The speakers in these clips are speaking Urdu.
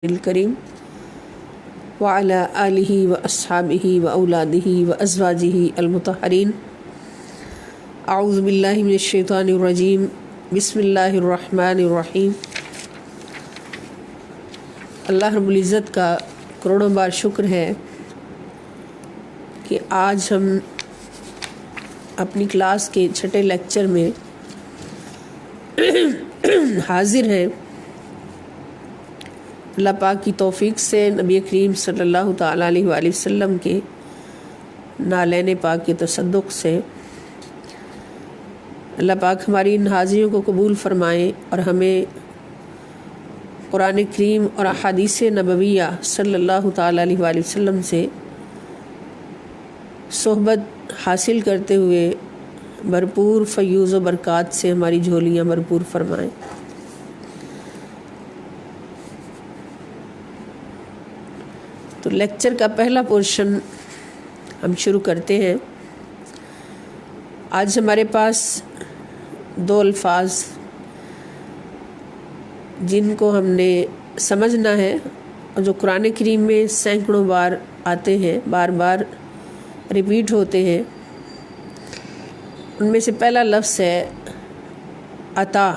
الکریم وعلی آلہ و اصحابہ و اولادہ و ازواجہ المطہرین۔ اعوذ باللہ من الشیطان الرجیم، بسم اللہ الرحمن الرحیم۔ اللہ رب العزت کا کروڑوں بار شکر ہے کہ آج ہم اپنی کلاس کے چھٹے لیکچر میں حاضر ہیں۔ اللہ پاک کی توفیق سے نبی کریم صلی اللہ تعالیٰ علیہ وآلہ وسلم کے نالین پاک کے تصدق سے اللہ پاک ہماری ان حاضریوں کو قبول فرمائیں اور ہمیں قرآن کریم اور احادیث نبویہ صلی اللہ تعالیٰ علیہ وآلہ وسلم سے صحبت حاصل کرتے ہوئے بھرپور فیوز و برکات سے ہماری جھولیاں بھرپور فرمائیں۔ تو لیکچر کا پہلا پورشن ہم شروع کرتے ہیں۔ آج ہمارے پاس دو الفاظ جن کو ہم نے سمجھنا ہے اور جو قرآن کریم میں سینکڑوں بار آتے ہیں، بار بار ریپیٹ ہوتے ہیں۔ ان میں سے پہلا لفظ ہے عطا۔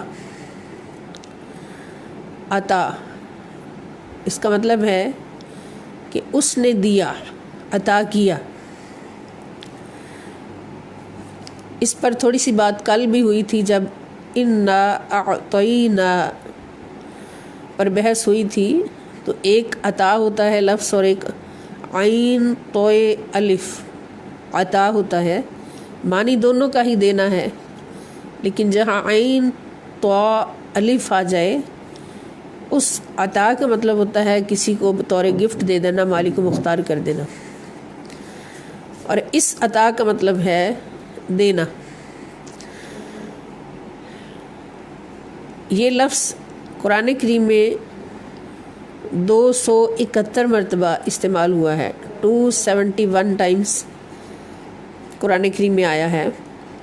عطا اس کا مطلب ہے کہ اس نے دیا، عطا کیا۔ اس پر تھوڑی سی بات کل بھی ہوئی تھی جب انا اعطینا پر بحث ہوئی تھی۔ تو ایک عطا ہوتا ہے لفظ اور ایک عین طوئے الف عطا ہوتا ہے، معنی دونوں کا ہی دینا ہے، لیکن جہاں عین تو الف آ جائے اس عطا کا مطلب ہوتا ہے کسی کو بطور گفٹ دے دینا، مالک کو مختار کر دینا، اور اس عطا کا مطلب ہے دینا۔ یہ لفظ قرآن کریم میں 271 مرتبہ استعمال ہوا ہے، 271 ٹائمز قرآن کریم میں آیا ہے،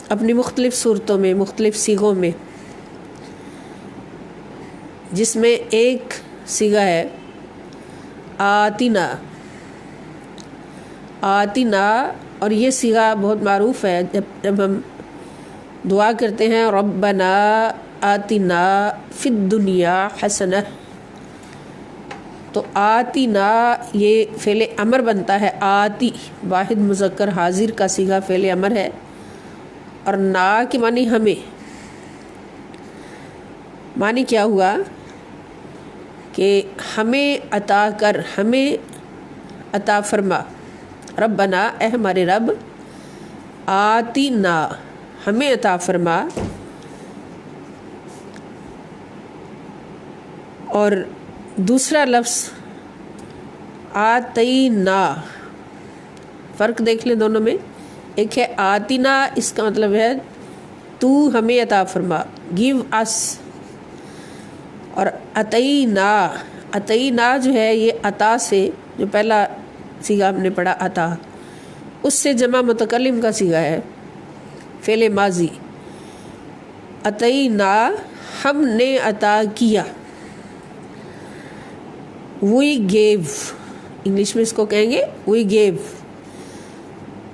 اپنی مختلف صورتوں میں، مختلف صیغوں میں، جس میں ایک صیغہ ہے آتینا۔ آتینا، اور یہ صیغہ بہت معروف ہے جب ہم دعا کرتے ہیں ربنا آتینا فی الدنیا حسنہ، تو آتینا یہ فعل امر بنتا ہے۔ آتی واحد مذکر حاضر کا صیغہ فعل امر ہے، اور نا کے معنی ہمیں۔ معنی کیا ہوا کہ ہمیں عطا کر، ہمیں عطا فرما۔ ربنا، اے ہمارے رب، آتینا ہمیں عطا فرما۔ اور دوسرا لفظ آتینا، فرق دیکھ لیں دونوں میں۔ ایک ہے آتینا، اس کا مطلب ہے تو ہمیں عطا فرما، گیو اس، اور عطینا، عطینا جو ہے یہ عطا سے، جو پہلا صیغہ ہم نے پڑھا عطا، اس سے جمع متکلم کا صیغہ ہے، فعل ماضی۔ عطینا ہم نے عطا کیا، وی گیو، انگلش میں اس کو کہیں گے وی گیو۔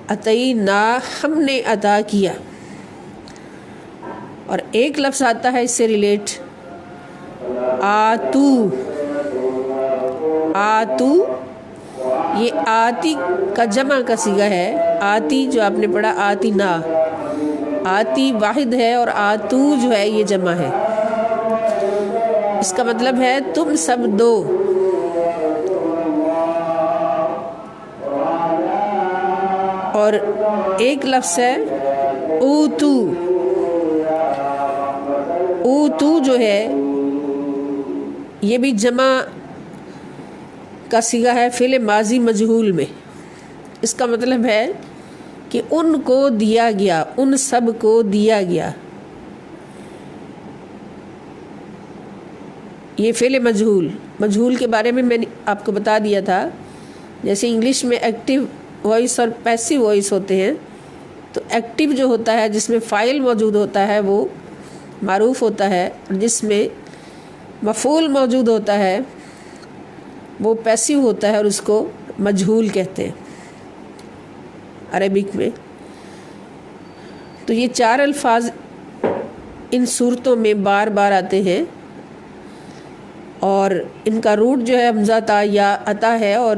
عطینا ہم نے عطا کیا۔ اور ایک لفظ آتا ہے اس سے ریلیٹ، آتو۔ آتو یہ آتی کا جمع کا صیغہ ہے۔ آتی جو آپ نے پڑھا آتینا، آتی واحد ہے اور آتو جو ہے یہ جمع ہے۔ اس کا مطلب ہے تم سب دو۔ اور ایک لفظ ہے اوتو۔ اوتو جو ہے یہ بھی جمع کا صیغہ ہے فعل ماضی مجہول میں۔ اس کا مطلب ہے کہ ان کو دیا گیا، ان سب کو دیا گیا۔ یہ فعل مجہول، مجہول کے بارے میں نے آپ کو بتا دیا تھا، جیسے انگلش میں ایکٹیو وائس اور پیسیو وائس ہوتے ہیں، تو ایکٹیو جو ہوتا ہے جس میں فاعل موجود ہوتا ہے وہ معروف ہوتا ہے، اور جس میں مفعول موجود ہوتا ہے وہ پیسیو ہوتا ہے اور اس کو مجہول کہتے ہیں عربک میں۔ تو یہ 4 الفاظ ان صورتوں میں بار بار آتے ہیں اور ان کا روٹ جو ہے حمزہ تا یا عطا ہے، اور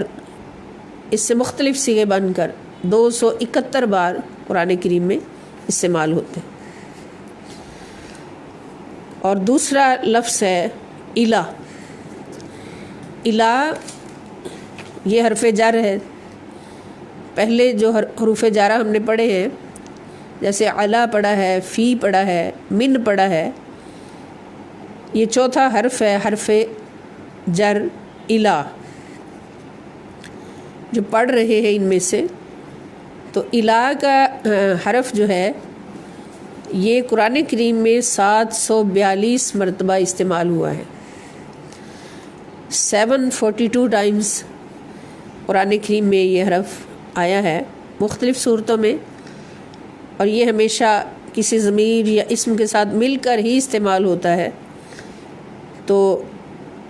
اس سے مختلف صیغے بن کر 271 بار قرآن کریم میں استعمال ہوتے ہیں۔ اور دوسرا لفظ ہے الہ۔ الہ یہ حرف جر ہے۔ پہلے جو حروف جارہ ہم نے پڑھے ہیں، جیسے علا پڑھا ہے، فی پڑھا ہے، من پڑھا ہے، یہ چوتھا حرف ہے حرف جر الہ جو پڑھ رہے ہیں ان میں سے۔ تو الہ کا حرف جو ہے یہ قرآن کریم میں 742 مرتبہ استعمال ہوا ہے، 742 ٹائمز قرآن کریم میں یہ حرف آیا ہے مختلف صورتوں میں، اور یہ ہمیشہ کسی ضمیر یا اسم کے ساتھ مل کر ہی استعمال ہوتا ہے۔ تو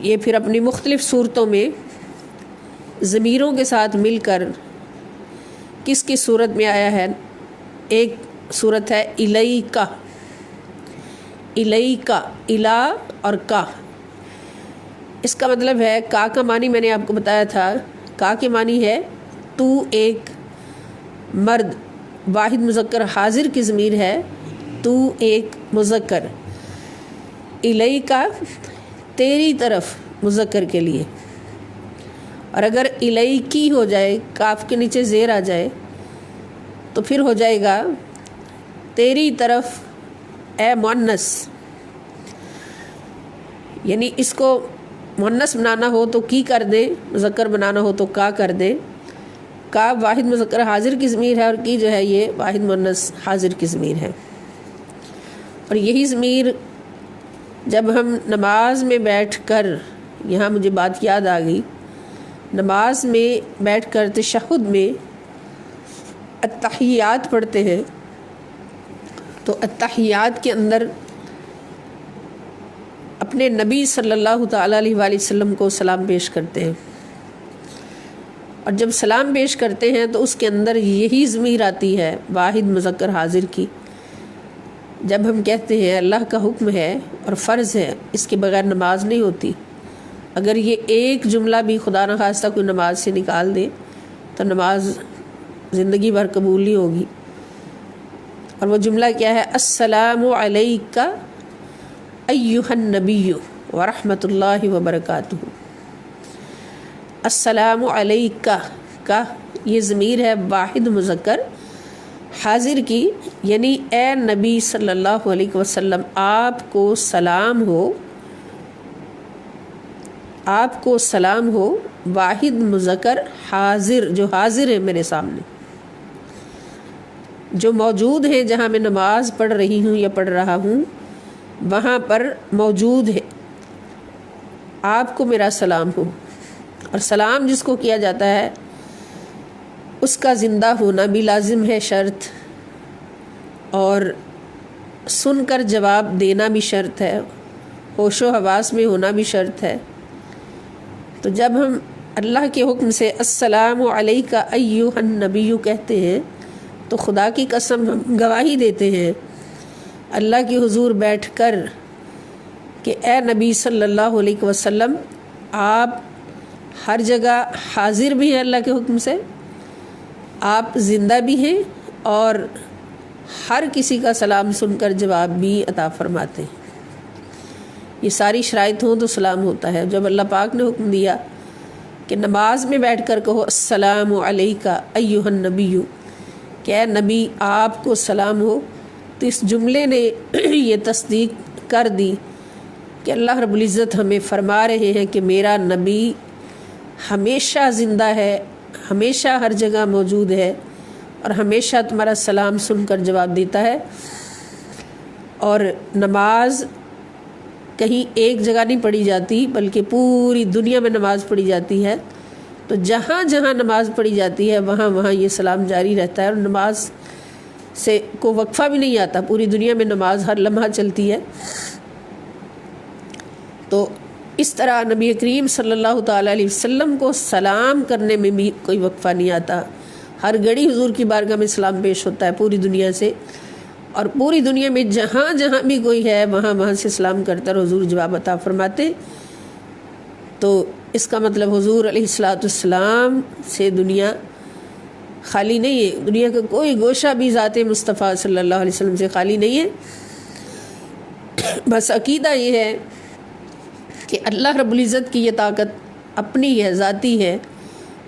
یہ پھر اپنی مختلف صورتوں میں ضمیروں کے ساتھ مل کر کس کی صورت میں آیا ہے؟ ایک صورت ہے الیکا، الیکا، الہ اور کا۔ اس کا مطلب ہے، کا کا معنی میں نے آپ کو بتایا تھا، کا کے معنی ہے تو ایک مرد، واحد مذکر حاضر کی ضمیر ہے، تو ایک مذکر، الیکا تیری طرف مذکر کے لیے، اور اگر الیکی ہو جائے، کاف کے نیچے زیر آ جائے تو پھر ہو جائے گا تیری طرف اے مؤنث، یعنی اس کو مؤنث بنانا ہو تو کی کر دیں، مذکر بنانا ہو تو کا کر دیں۔ کا واحد مذکر حاضر کی ضمیر ہے اور کی جو ہے یہ واحد مؤنث حاضر کی ضمیر ہے، اور یہی ضمیر جب ہم نماز میں بیٹھ کر، یہاں مجھے بات یاد آ گئی، نماز میں بیٹھ کر تشہد میں التحیات پڑھتے ہیں تو التحیات کے اندر اپنے نبی صلی اللہ تعالیٰ علیہ وآلہ وسلم کو سلام پیش کرتے ہیں، اور جب سلام پیش کرتے ہیں تو اس کے اندر یہی ضمیر آتی ہے واحد مذکر حاضر کی۔ جب ہم کہتے ہیں اللہ کا حکم ہے اور فرض ہے، اس کے بغیر نماز نہیں ہوتی، اگر یہ ایک جملہ بھی خدا نخواستہ کوئی نماز سے نکال دے تو نماز زندگی بھر قبول نہیں ہوگی۔ اور وہ جملہ کیا ہے؟ السلام علیکہ ایھا النبی ورحمۃ اللہ وبرکاتہ۔ السلام علیکہ کا یہ ضمیر ہے واحد مذکر حاضر کی، یعنی اے نبی صلی اللہ علیہ وسلم آپ کو سلام ہو، آپ کو سلام ہو، واحد مذکر حاضر جو حاضر ہے میرے سامنے، جو موجود ہے جہاں میں نماز پڑھ رہی ہوں یا پڑھ رہا ہوں وہاں پر موجود ہے، آپ کو میرا سلام ہو۔ اور سلام جس کو کیا جاتا ہے اس کا زندہ ہونا بھی لازم ہے، شرط، اور سن کر جواب دینا بھی شرط ہے، ہوش و حواس میں ہونا بھی شرط ہے۔ تو جب ہم اللہ کے حکم سے السلام علیکہ ایھا النبی کہتے ہیں تو خدا کی قسم ہم گواہی دیتے ہیں اللہ کے حضور بیٹھ کر کہ اے نبی صلی اللہ علیہ وسلم آپ ہر جگہ حاضر بھی ہیں اللہ کے حکم سے، آپ زندہ بھی ہیں، اور ہر کسی کا سلام سن کر جواب بھی عطا فرماتے ہیں۔ یہ ساری شرائط ہوں تو سلام ہوتا ہے۔ جب اللہ پاک نے حکم دیا کہ نماز میں بیٹھ کر کہو السلام علیکہ ایھا النبی، کہ اے نبی آپ کو سلام ہو، تو اس جملے نے یہ تصدیق کر دی کہ اللہ رب العزت ہمیں فرما رہے ہیں کہ میرا نبی ہمیشہ زندہ ہے، ہمیشہ ہر جگہ موجود ہے، اور ہمیشہ تمہارا سلام سن کر جواب دیتا ہے۔ اور نماز کہیں ایک جگہ نہیں پڑھی جاتی بلکہ پوری دنیا میں نماز پڑھی جاتی ہے، تو جہاں جہاں نماز پڑھی جاتی ہے وہاں وہاں یہ سلام جاری رہتا ہے، اور نماز سے کو وقفہ بھی نہیں آتا، پوری دنیا میں نماز ہر لمحہ چلتی ہے۔ تو اس طرح نبی کریم صلی اللہ تعالیٰ علیہ وسلم کو سلام کرنے میں بھی کوئی وقفہ نہیں آتا، ہر گھڑی حضور کی بارگاہ میں سلام پیش ہوتا ہے پوری دنیا سے، اور پوری دنیا میں جہاں جہاں بھی کوئی ہے وہاں سے سلام کرتا اور حضور جواب عطا فرماتے۔ تو اس کا مطلب حضور علیہ الصلوۃ والسلام سے دنیا خالی نہیں ہے، دنیا کا کوئی گوشہ بھی ذات مصطفیٰ صلی اللہ علیہ وسلم سے خالی نہیں ہے۔ بس عقیدہ یہ ہے کہ اللہ رب العزت کی یہ طاقت اپنی ہے، ذاتی ہے،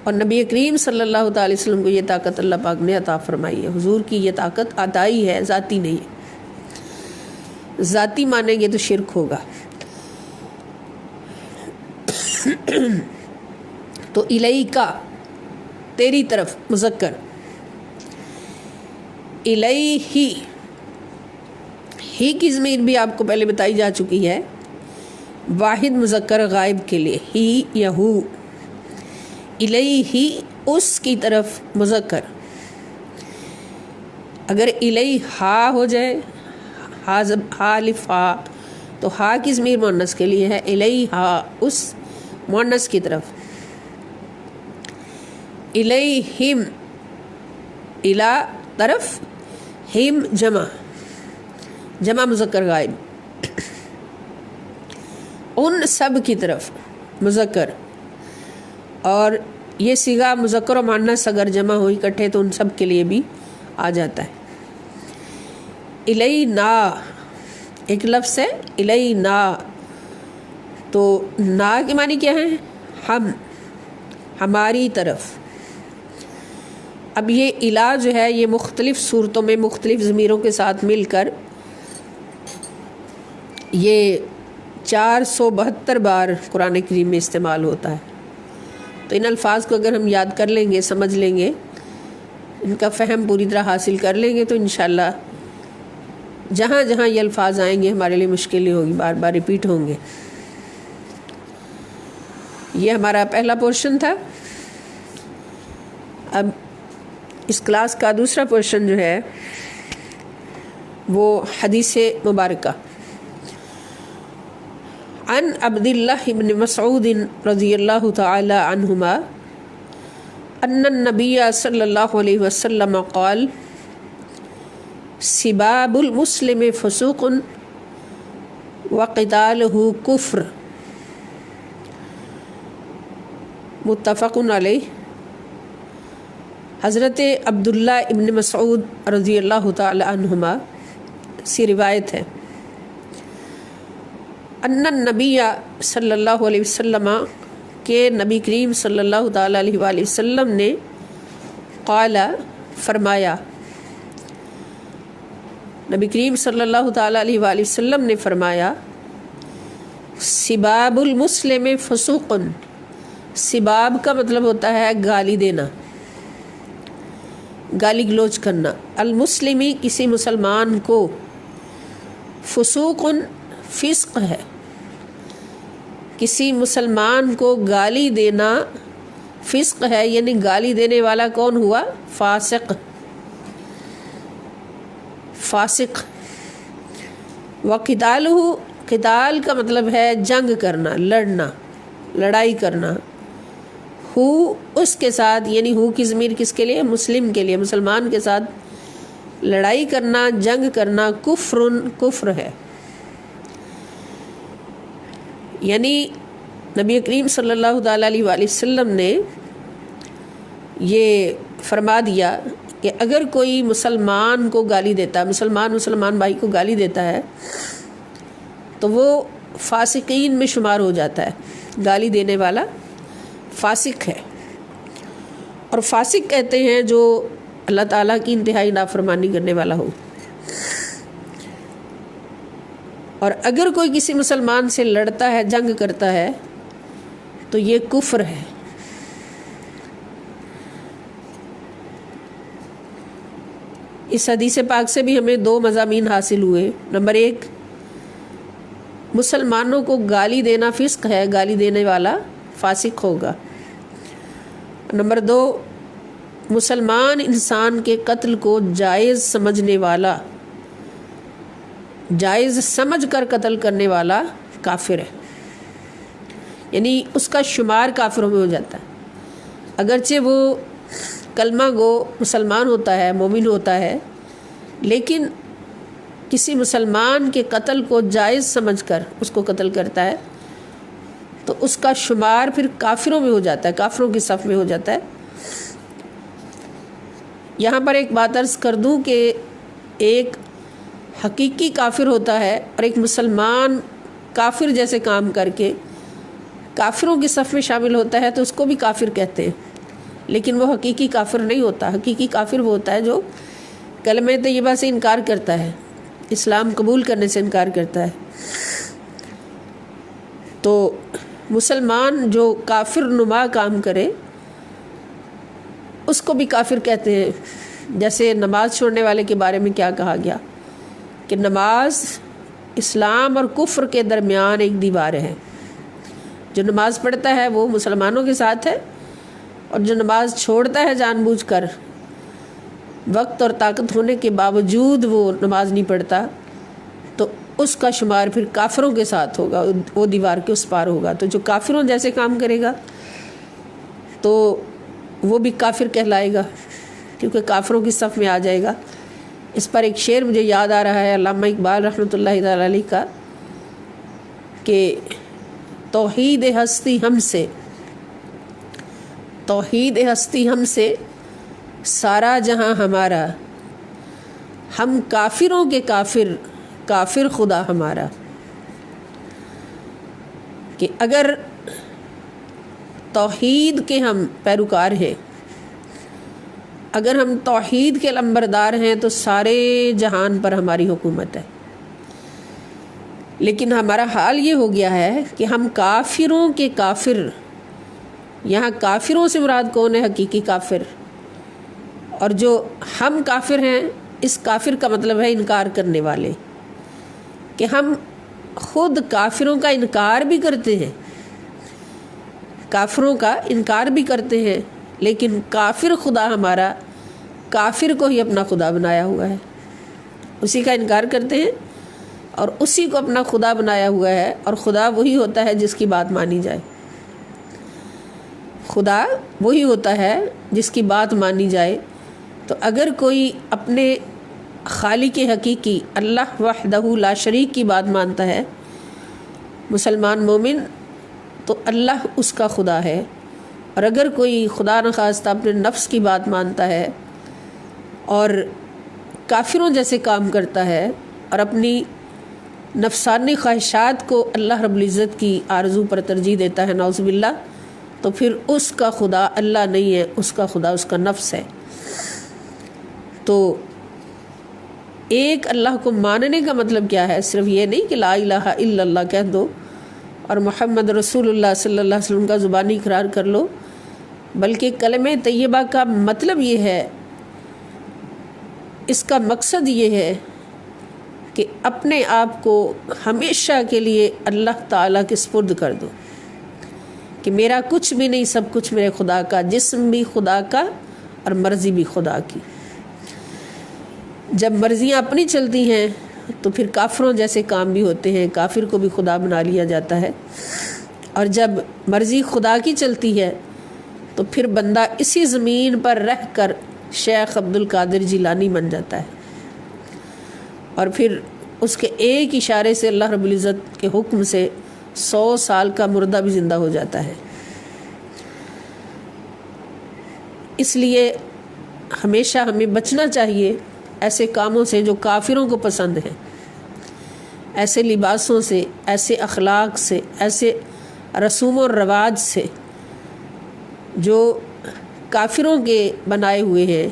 اور نبی کریم صلی اللہ تعالی وسلم کو یہ طاقت اللہ پاک نے عطا فرمائی ہے۔ حضور کی یہ طاقت عطائی ہے، ذاتی نہیں ہے۔ ذاتی مانیں گے تو شرک ہوگا۔ تو الیکا تیری طرف مذکر، الیہی ہی کی ضمیر بھی آپ کو پہلے بتائی جا چکی ہے، واحد مذکر غائب کے لیے ہی یا ہو، الیہی اس کی طرف مذکر۔ اگر الیہا ہو جائے ہا الف ہا تو ہا کی ضمیر مؤنث کے لیے ہے، الیہا اس مؤنث کی طرف، الیہم الا طرف، ہم جمع مذکر غائب، ان سب کی طرف مذکر، اور یہ صیغہ مذکر و مؤنث اگر جمع ہو اکٹھے تو ان سب کے لیے بھی آ جاتا ہے۔ الینا ایک لفظ ہے، الینا تو نا کے معنی کیا ہے؟ ہم، ہماری طرف۔ اب یہ الا جو ہے یہ مختلف صورتوں میں مختلف ضمیروں کے ساتھ مل کر یہ 472 بار قرآن کریم میں استعمال ہوتا ہے۔ تو ان الفاظ کو اگر ہم یاد کر لیں گے، سمجھ لیں گے، ان کا فہم پوری طرح حاصل کر لیں گے تو انشاءاللہ جہاں جہاں یہ الفاظ آئیں گے ہمارے لیے مشکل نہیں ہوگی، بار بار ریپیٹ ہوں گے۔ یہ ہمارا پہلا پورشن تھا۔ اب اس کلاس کا دوسرا پورشن جو ہے وہ حدیث مبارکہ۔ عن عبد اللہ بن مسعود رضی اللہ تعالی عنہما ان النبی صلی اللہ علیہ وسلم قال سباب المسلم فسوق وقتالہ کفر، متفق علیہ۔ حضرت عبداللہ ابن مسعود رضی اللہ تعالی عنہما سے روایت ہے، ان النبی صلی اللہ علیہ وسلم کہ نبی کریم صلی اللہ تعالی علیہ وآلہ وسلم نے قال فرمایا، نبی کریم صلی اللہ تعالی علیہ وآلہ وسلم نے فرمایا، سباب المسلم فسوق، سباب کا مطلب ہوتا ہے گالی دینا، گالی گلوچ کرنا، المسلمی کسی مسلمان کو، فسوق فسق ہے، کسی مسلمان کو گالی دینا فسق ہے، یعنی گالی دینے والا کون ہوا؟ فاسق، فاسق۔ وقتالہ، قتال کا مطلب ہے جنگ کرنا، لڑنا، لڑائی کرنا، ہو اس کے ساتھ، یعنی ہو کی ضمیر کس کے لیے؟ مسلم کے لیے، مسلمان کے ساتھ لڑائی کرنا، جنگ کرنا، کفر، کفر ہے۔ یعنی نبی کریم صلی اللہ تعالیٰ علیہ وآلہ وسلم نے یہ فرما دیا کہ اگر کوئی مسلمان کو گالی دیتا ہے، مسلمان بھائی کو گالی دیتا ہے تو وہ فاسقین میں شمار ہو جاتا ہے، گالی دینے والا فاسق ہے۔ اور فاسق کہتے ہیں جو اللہ تعالیٰ کی انتہائی نافرمانی کرنے والا ہو۔ اور اگر کوئی کسی مسلمان سے لڑتا ہے، جنگ کرتا ہے تو یہ کفر ہے۔ اس حدیث پاک سے بھی ہمیں دو مضامین حاصل ہوئے۔ نمبر ایک، مسلمانوں کو گالی دینا فسق ہے، گالی دینے والا فاسق ہوگا۔ نمبر دو، مسلمان انسان کے قتل کو جائز سمجھنے والا، جائز سمجھ کر قتل کرنے والا کافر ہے۔ یعنی اس کا شمار کافروں میں ہو جاتا ہے، اگرچہ وہ کلمہ گو مسلمان ہوتا ہے، مومن ہوتا ہے، لیکن کسی مسلمان کے قتل کو جائز سمجھ کر اس کو قتل کرتا ہے تو اس کا شمار پھر کافروں میں ہو جاتا ہے، کافروں کی صف میں ہو جاتا ہے۔ یہاں پر ایک بات عرض کر دوں کہ ایک حقیقی کافر ہوتا ہے اور ایک مسلمان کافر جیسے کام کر کے کافروں کی صف میں شامل ہوتا ہے تو اس کو بھی کافر کہتے ہیں، لیکن وہ حقیقی کافر نہیں ہوتا۔ حقیقی کافر وہ ہوتا ہے جو کلمہ طیبہ سے انکار کرتا ہے، اسلام قبول کرنے سے انکار کرتا ہے۔ تو مسلمان جو کافر نما کام کرے اس کو بھی کافر کہتے ہیں۔ جیسے نماز چھوڑنے والے کے بارے میں کیا کہا گیا کہ نماز اسلام اور کفر کے درمیان ایک دیوار ہے، جو نماز پڑھتا ہے وہ مسلمانوں کے ساتھ ہے، اور جو نماز چھوڑتا ہے جان بوجھ کر، وقت اور طاقت ہونے کے باوجود وہ نماز نہیں پڑھتا، تو اس کا شمار پھر کافروں کے ساتھ ہوگا، وہ دیوار کے اس پار ہوگا۔ تو جو کافروں جیسے کام کرے گا تو وہ بھی کافر کہلائے گا، کیونکہ کافروں کی صف میں آ جائے گا۔ اس پر ایک شعر مجھے یاد آ رہا ہے علامہ اقبال رحمۃ اللہ تعالی علیہ کا کہ توحید ہستی ہم سے، توحید ہستی ہم سے سارا جہاں ہمارا، ہم کافروں کے کافر، کافر خدا ہمارا۔ کہ اگر توحید کے ہم پیروکار ہیں، اگر ہم توحید کے لمبردار ہیں تو سارے جہان پر ہماری حکومت ہے، لیکن ہمارا حال یہ ہو گیا ہے کہ ہم کافروں کے کافر، یہاں کافروں سے مراد کون ہے؟ حقیقی کافر، اور جو ہم کافر ہیں اس کافر کا مطلب ہے انکار کرنے والے، کہ ہم خود کافروں کا انکار بھی کرتے ہیں، کافروں کا انکار بھی کرتے ہیں، لیکن کافر خدا ہمارا کافر کو ہی اپنا خدا بنایا ہوا ہے، اسی کا انکار کرتے ہیں اور اسی کو اپنا خدا بنایا ہوا ہے، اور خدا وہی ہوتا ہے جس کی بات مانی جائے، خدا وہی ہوتا ہے جس کی بات مانی جائے۔ تو اگر کوئی اپنے خالق حقیقی اللہ وحدہ لا شریک کی بات مانتا ہے، مسلمان مومن، تو اللہ اس کا خدا ہے۔ اور اگر کوئی خدا نخواستہ اپنے نفس کی بات مانتا ہے اور کافروں جیسے کام کرتا ہے اور اپنی نفسانی خواہشات کو اللہ رب العزت کی آرزو پر ترجیح دیتا ہے، نعوذ باللہ، تو پھر اس کا خدا اللہ نہیں ہے، اس کا خدا اس کا نفس ہے۔ تو ایک اللہ کو ماننے کا مطلب کیا ہے؟ صرف یہ نہیں کہ لا الہ الا اللہ کہہ دو اور محمد رسول اللہ صلی اللہ علیہ وسلم کا زبانی اقرار کر لو، بلکہ کلمہ طیبہ کا مطلب یہ ہے، اس کا مقصد یہ ہے کہ اپنے آپ کو ہمیشہ کے لیے اللہ تعالیٰ کے سپرد کر دو، کہ میرا کچھ بھی نہیں، سب کچھ میرے خدا کا، جسم بھی خدا کا اور مرضی بھی خدا کی۔ جب مرضیاں اپنی چلتی ہیں تو پھر کافروں جیسے کام بھی ہوتے ہیں، کافر کو بھی خدا بنا لیا جاتا ہے، اور جب مرضی خدا کی چلتی ہے تو پھر بندہ اسی زمین پر رہ کر شیخ عبد القادر جیلانی بن جاتا ہے، اور پھر اس کے ایک اشارے سے اللہ رب العزت کے حکم سے 100 سال کا مردہ بھی زندہ ہو جاتا ہے۔ اس لیے ہمیشہ ہمیں بچنا چاہیے ایسے کاموں سے جو کافروں کو پسند ہیں، ایسے لباسوں سے، ایسے اخلاق سے، ایسے رسوم و رواج سے جو کافروں کے بنائے ہوئے ہیں،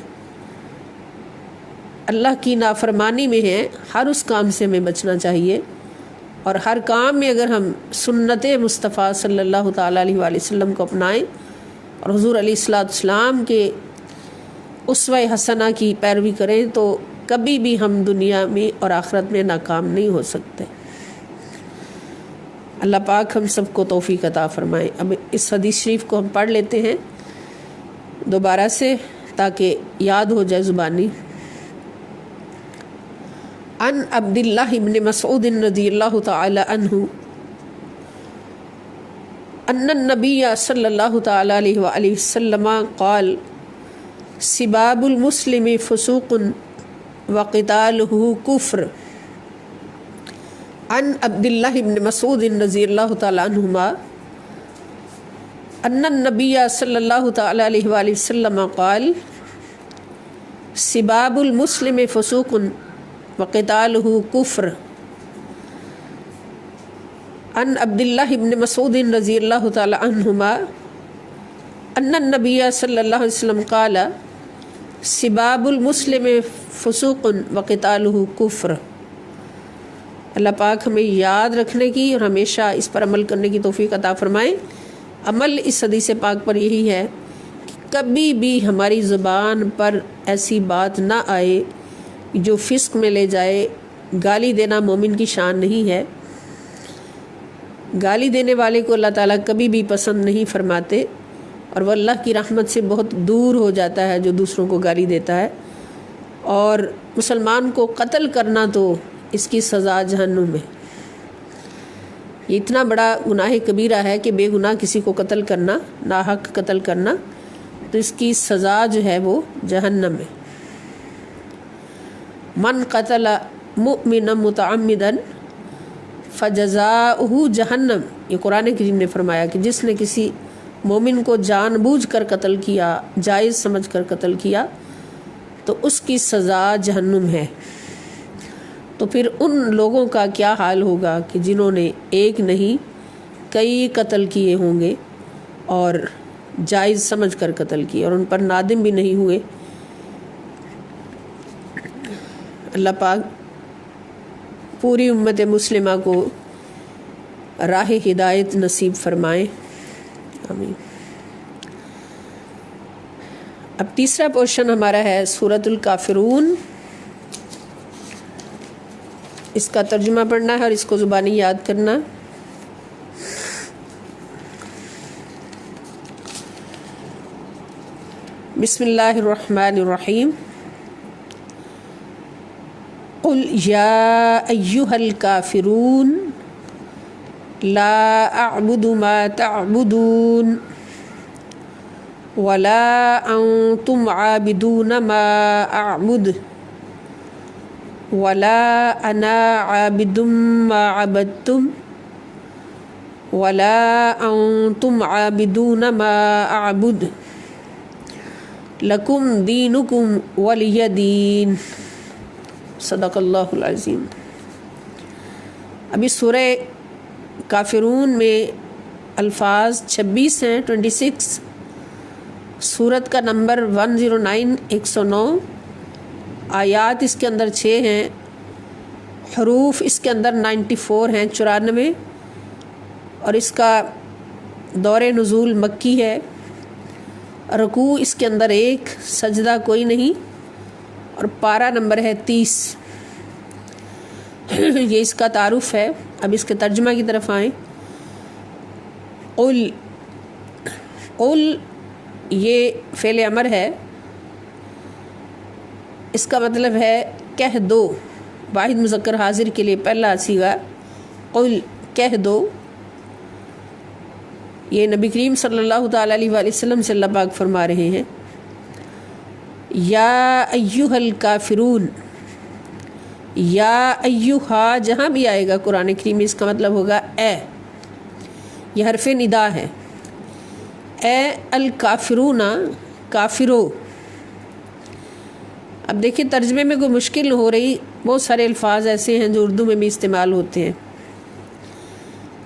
اللہ کی نافرمانی میں ہیں۔ ہر اس کام سے ہمیں بچنا چاہیے، اور ہر کام میں اگر ہم سنت مصطفیٰ صلی اللہ تعالیٰ علیہ وآلہ وسلم کو اپنائیں اور حضور علیہ الصلوۃ والسلام کے اسوہ حسنہ کی پیروی کریں تو کبھی بھی ہم دنیا میں اور آخرت میں ناکام نہیں ہو سکتے۔ اللہ پاک ہم سب کو توفیق عطا فرمائے۔ اب اس حدیث شریف کو ہم پڑھ لیتے ہیں دوبارہ سے تاکہ یاد ہو جائے زبانی۔ عن عبد اللہ بن مسعود رضی اللہ تعالی عنہ ان النبی صلی اللہ تعالی علیہ وآلہ وسلم قال سباب المسلم فسوق وقتالہ کفر. عن عبد اللہ بن مسعود رضی اللہ تعالی عنہما ان النبی صلی اللہ تعالی علیہ وآلہ وسلم قال سباب المسلم فسوق وقتالہ کفر. عن عبد اللہ بن مسعود رضی اللہ تعالی عنہما ان النبی صلی اللہ علیہ وسلم قال سباب المسلم فسوق وقتالہ کفر. اللہ پاک ہمیں یاد رکھنے کی اور ہمیشہ اس پر عمل کرنے کی توفیق عطا فرمائے. عمل اس حدیث پاک پر یہی ہے کہ کبھی بھی ہماری زبان پر ایسی بات نہ آئے جو فسق میں لے جائے. گالی دینا مومن کی شان نہیں ہے. گالی دینے والے کو اللہ تعالیٰ کبھی بھی پسند نہیں فرماتے اور وہ اللہ کی رحمت سے بہت دور ہو جاتا ہے جو دوسروں کو گالی دیتا ہے. اور مسلمان کو قتل کرنا تو اس کی سزا جہنم ہے. یہ اتنا بڑا گناہ کبیرہ ہے کہ بے گناہ کسی کو قتل کرنا، ناحق قتل کرنا، تو اس کی سزا جو ہے وہ جہنم ہے. من قتل مؤمنا متعمدا فجزاؤہ جہنم. یہ قرآن کریم نے فرمایا کہ جس نے کسی مومن کو جان بوجھ کر قتل کیا، جائز سمجھ کر قتل کیا، تو اس کی سزا جہنم ہے. تو پھر ان لوگوں کا کیا حال ہوگا کہ جنہوں نے ایک نہیں کئی قتل کیے ہوں گے اور جائز سمجھ کر قتل کیے اور ان پر نادم بھی نہیں ہوئے. اللہ پاک پوری امت مسلمہ کو راہ ہدایت نصیب فرمائے. آمین. اب تیسرا پورشن ہمارا ہے سورۃ الکافرون. اس کا ترجمہ پڑھنا ہے اور اس کو زبانی یاد کرنا. بسم اللہ الرحمن الرحیم. قل یا ایہا الکافرون لا اعبد ما تعبدون ولا انتم عابدون ما اعبد ولا انا عابد ما عبدتم ولا انتم عابدون ما اعبد لکم دینکم ولی دین. صدق اللہ العظیم. ابھی سورہ کافرون میں الفاظ 26 ہیں، 26. سورت کا نمبر 109 109. آیات اس کے اندر 6 ہیں. حروف اس کے اندر 94 ہیں، 94. اور اس کا دور نزول مکی ہے. رکوع اس کے اندر 1، سجدہ کوئی نہیں، اور پارہ نمبر ہے 30. یہ اس کا تعارف ہے. اب اس کے ترجمہ کی طرف آئیں. قل، قل یہ فعل امر ہے. اس کا مطلب ہے کہہ دو. واحد مذکر حاضر کے لیے پہلا صیغہ قل، کہہ دو. یہ نبی کریم صلی اللہ تعالی علیہ وآلہ وسلم سے اللہ پاک فرما رہے ہیں یا ایہا الکافرون. یا ایہا جہاں بھی آئے گا قرآن کریم میں اس کا مطلب ہوگا اے. یہ حرف ندا ہے. اے الکافرون، کافرو. اب دیکھیں ترجمے میں کوئی مشکل ہو رہی. بہت سارے الفاظ ایسے ہیں جو اردو میں بھی استعمال ہوتے ہیں.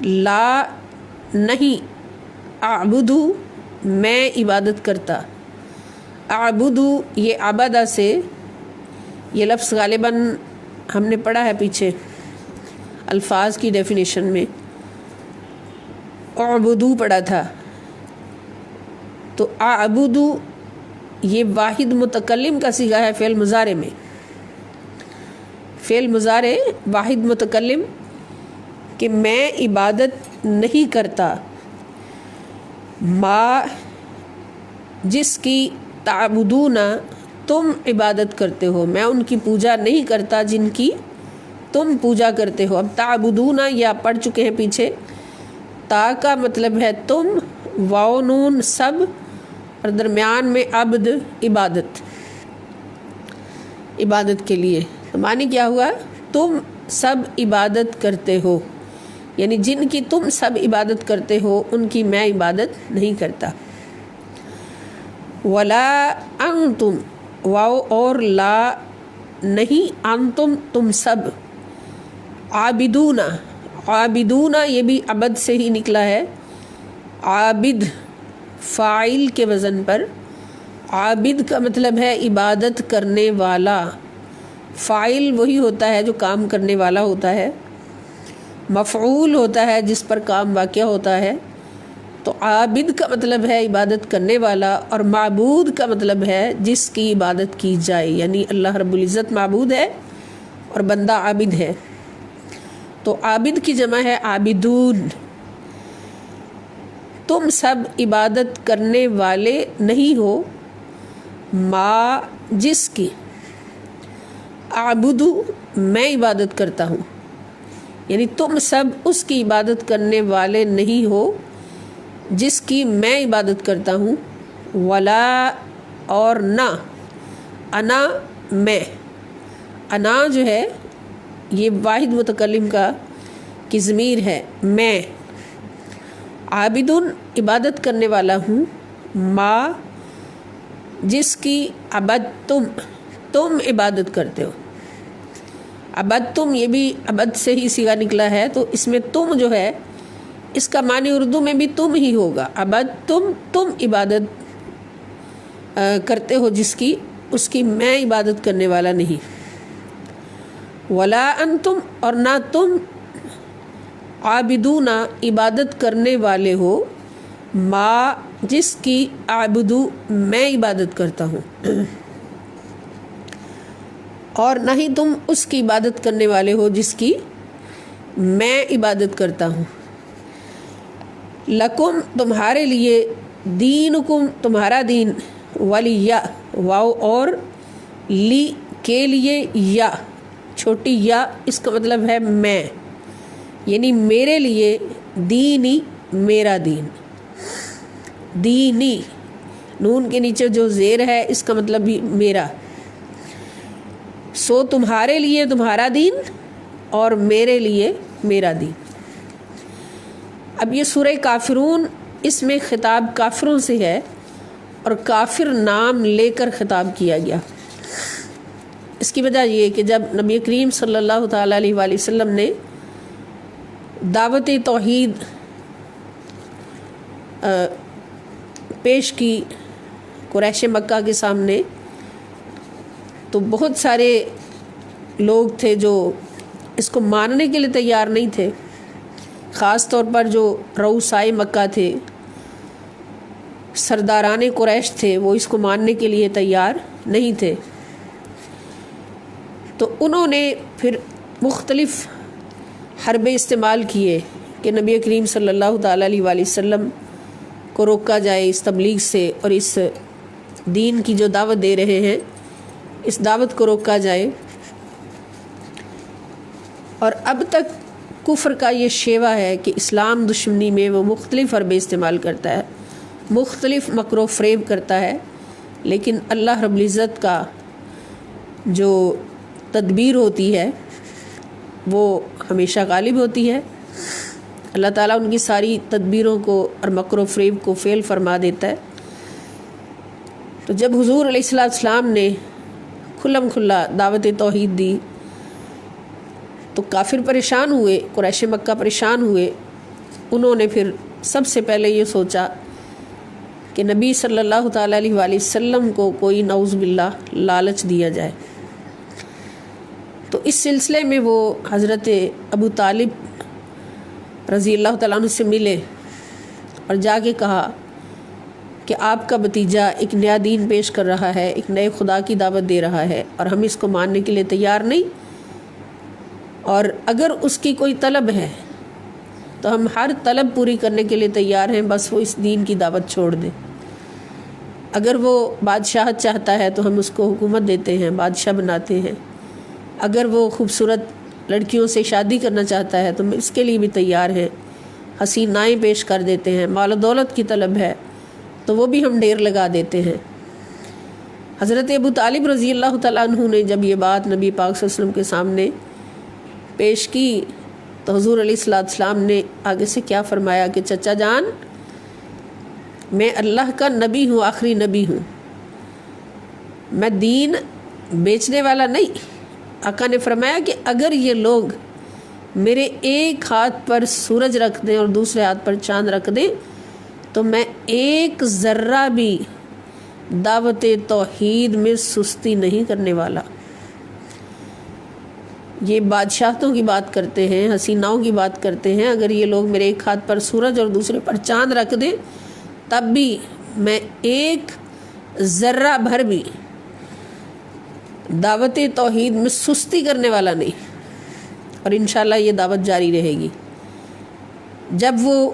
لا نہیں، اعبدو میں عبادت کرتا. اعبدو یہ عبادہ سے، یہ لفظ غالباً ہم نے پڑھا ہے پیچھے الفاظ کی ڈیفینیشن میں. اعبدو پڑھا تھا. تو اعبدو یہ واحد متکلم کا صیغہ ہے فعل مضارع میں. فعل مضارع واحد متکلم کہ میں عبادت نہیں کرتا. ما جس کی تعبدون تم عبادت کرتے ہو، میں ان کی پوجا نہیں کرتا جن کی تم پوجا کرتے ہو. اب تعبدون یہ آپ پڑھ چکے ہیں پیچھے تا کا مطلب ہے تم، واو نون سب، اور درمیان میں عبد عبادت، عبادت کے لیے. تو معنی کیا ہوا؟ تم سب عبادت کرتے ہو، یعنی جن کی تم سب عبادت کرتے ہو ان کی میں عبادت نہیں کرتا. ولا انتم، واو اور لا نہیں، انتم تم سب، عابدون، عابدون یہ بھی عبد سے ہی نکلا ہے، عابد فاعل کے وزن پر. عابد کا مطلب ہے عبادت کرنے والا، فاعل وہی ہوتا ہے جو کام کرنے والا ہوتا ہے، مفعول ہوتا ہے جس پر کام واقع ہوتا ہے. تو عابد کا مطلب ہے عبادت کرنے والا، اور معبود کا مطلب ہے جس کی عبادت کی جائے، یعنی اللہ رب العزت معبود ہے اور بندہ عابد ہے. تو عابد کی جمع ہے عابدون. تم سب عبادت کرنے والے نہیں ہو، ما جس کی، اعبدو میں عبادت کرتا ہوں، یعنی تم سب اس کی عبادت کرنے والے نہیں ہو جس کی میں عبادت کرتا ہوں. ولا اور نہ، انا میں، انا جو ہے یہ واحد متکلم کی ضمیر ہے، میں. عابدن عبادت کرنے والا ہوں، ما جس کی عبدتم تم عبادت کرتے ہو. عبدتم یہ بھی عبد سے ہی صیغہ نکلا ہے، تو اس میں تم جو ہے اس کا معنی اردو میں بھی تم ہی ہوگا. عبدتم تم عبادت کرتے ہو جس کی، اس کی میں عبادت کرنے والا نہیں. ولا انتم اور نہ تم، عابدون عبادت کرنے والے ہو، ما جس کی اعبدو میں عبادت کرتا ہوں، اور نہ ہی تم اس کی عبادت کرنے والے ہو جس کی میں عبادت کرتا ہوں. لکم تمہارے لیے، دینکم تمہارا دین، ولی واو اور لی کے لیے یا چھوٹی یا، اس کا مطلب ہے میں، یعنی میرے لیے، دینی میرا دین. دینی نون کے نیچے جو زیر ہے اس کا مطلب بھی میرا. سو تمہارے لیے تمہارا دین اور میرے لیے میرا دین. اب یہ سورہ کافرون، اس میں خطاب کافروں سے ہے اور کافر نام لے کر خطاب کیا گیا. اس کی وجہ یہ کہ جب نبی کریم صلی اللہ تعالیٰ علیہ وآلہ وسلم نے دعوت توحید پیش کی قریش مکہ کے سامنے، تو بہت سارے لوگ تھے جو اس کو ماننے کے لیے تیار نہیں تھے. خاص طور پر جو رؤسائے مکہ تھے، سرداران قریش تھے، وہ اس کو ماننے کے لیے تیار نہیں تھے. تو انہوں نے پھر مختلف حربے استعمال کیے کہ نبی کریم صلی اللہ تعالیٰ علیہ وآلہ وسلم کو روکا جائے اس تبلیغ سے، اور اس دین کی جو دعوت دے رہے ہیں اس دعوت کو روکا جائے. اور اب تک کفر کا یہ شیوا ہے کہ اسلام دشمنی میں وہ مختلف حربے استعمال کرتا ہے، مختلف مکر و فریب کرتا ہے، لیکن اللہ رب العزت کا جو تدبیر ہوتی ہے وہ ہمیشہ غالب ہوتی ہے. اللہ تعالیٰ ان کی ساری تدبیروں کو اور مکر و فریب کو فیل فرما دیتا ہے. تو جب حضور علیہ السلام نے کھلم کھلا دعوت توحید دی تو کافر پریشان ہوئے، قریش مکہ پریشان ہوئے. انہوں نے پھر سب سے پہلے یہ سوچا کہ نبی صلی اللہ تعالیٰ علیہ وآلہ وسلم کو کوئی نعوذ باللہ لالچ دیا جائے. تو اس سلسلے میں وہ حضرت ابو طالب رضی اللہ تعالیٰ عنہ سے ملے اور جا کے کہا کہ آپ کا بھتیجا ایک نیا دین پیش کر رہا ہے، ایک نئے خدا کی دعوت دے رہا ہے، اور ہم اس کو ماننے کے لیے تیار نہیں، اور اگر اس کی کوئی طلب ہے تو ہم ہر طلب پوری کرنے کے لیے تیار ہیں، بس وہ اس دین کی دعوت چھوڑ دے. اگر وہ بادشاہت چاہتا ہے تو ہم اس کو حکومت دیتے ہیں، بادشاہ بناتے ہیں. اگر وہ خوبصورت لڑکیوں سے شادی کرنا چاہتا ہے تو ہم اس کے لیے بھی تیار ہیں، حسینائیں پیش کر دیتے ہیں، مال و دولت کی طلب ہے تو وہ بھی ہم ڈھیر لگا دیتے ہیں۔ حضرت ابو طالب رضی اللہ تعالیٰ عنہ نے جب یہ بات نبی پاک صلی اللہ علیہ وسلم کے سامنے پیش کی تو حضور علیہ السلام نے آگے سے کیا فرمایا کہ چچا جان، میں اللہ کا نبی ہوں، آخری نبی ہوں، میں دین بیچنے والا نہیں۔ آقا نے فرمایا کہ اگر یہ لوگ میرے ایک ہاتھ پر سورج رکھ دیں اور دوسرے ہاتھ پر چاند رکھ دیں تو میں ایک ذرہ بھی دعوت توحید میں سستی نہیں کرنے والا۔ یہ بادشاہتوں کی بات کرتے ہیں، حسیناؤں کی بات کرتے ہیں، اگر یہ لوگ میرے ایک ہاتھ پر سورج اور دوسرے پر چاند رکھ دیں تب بھی میں ایک ذرہ بھر بھی دعوت توحید میں سستی کرنے والا نہیں، اور انشاءاللہ یہ دعوت جاری رہے گی۔ جب وہ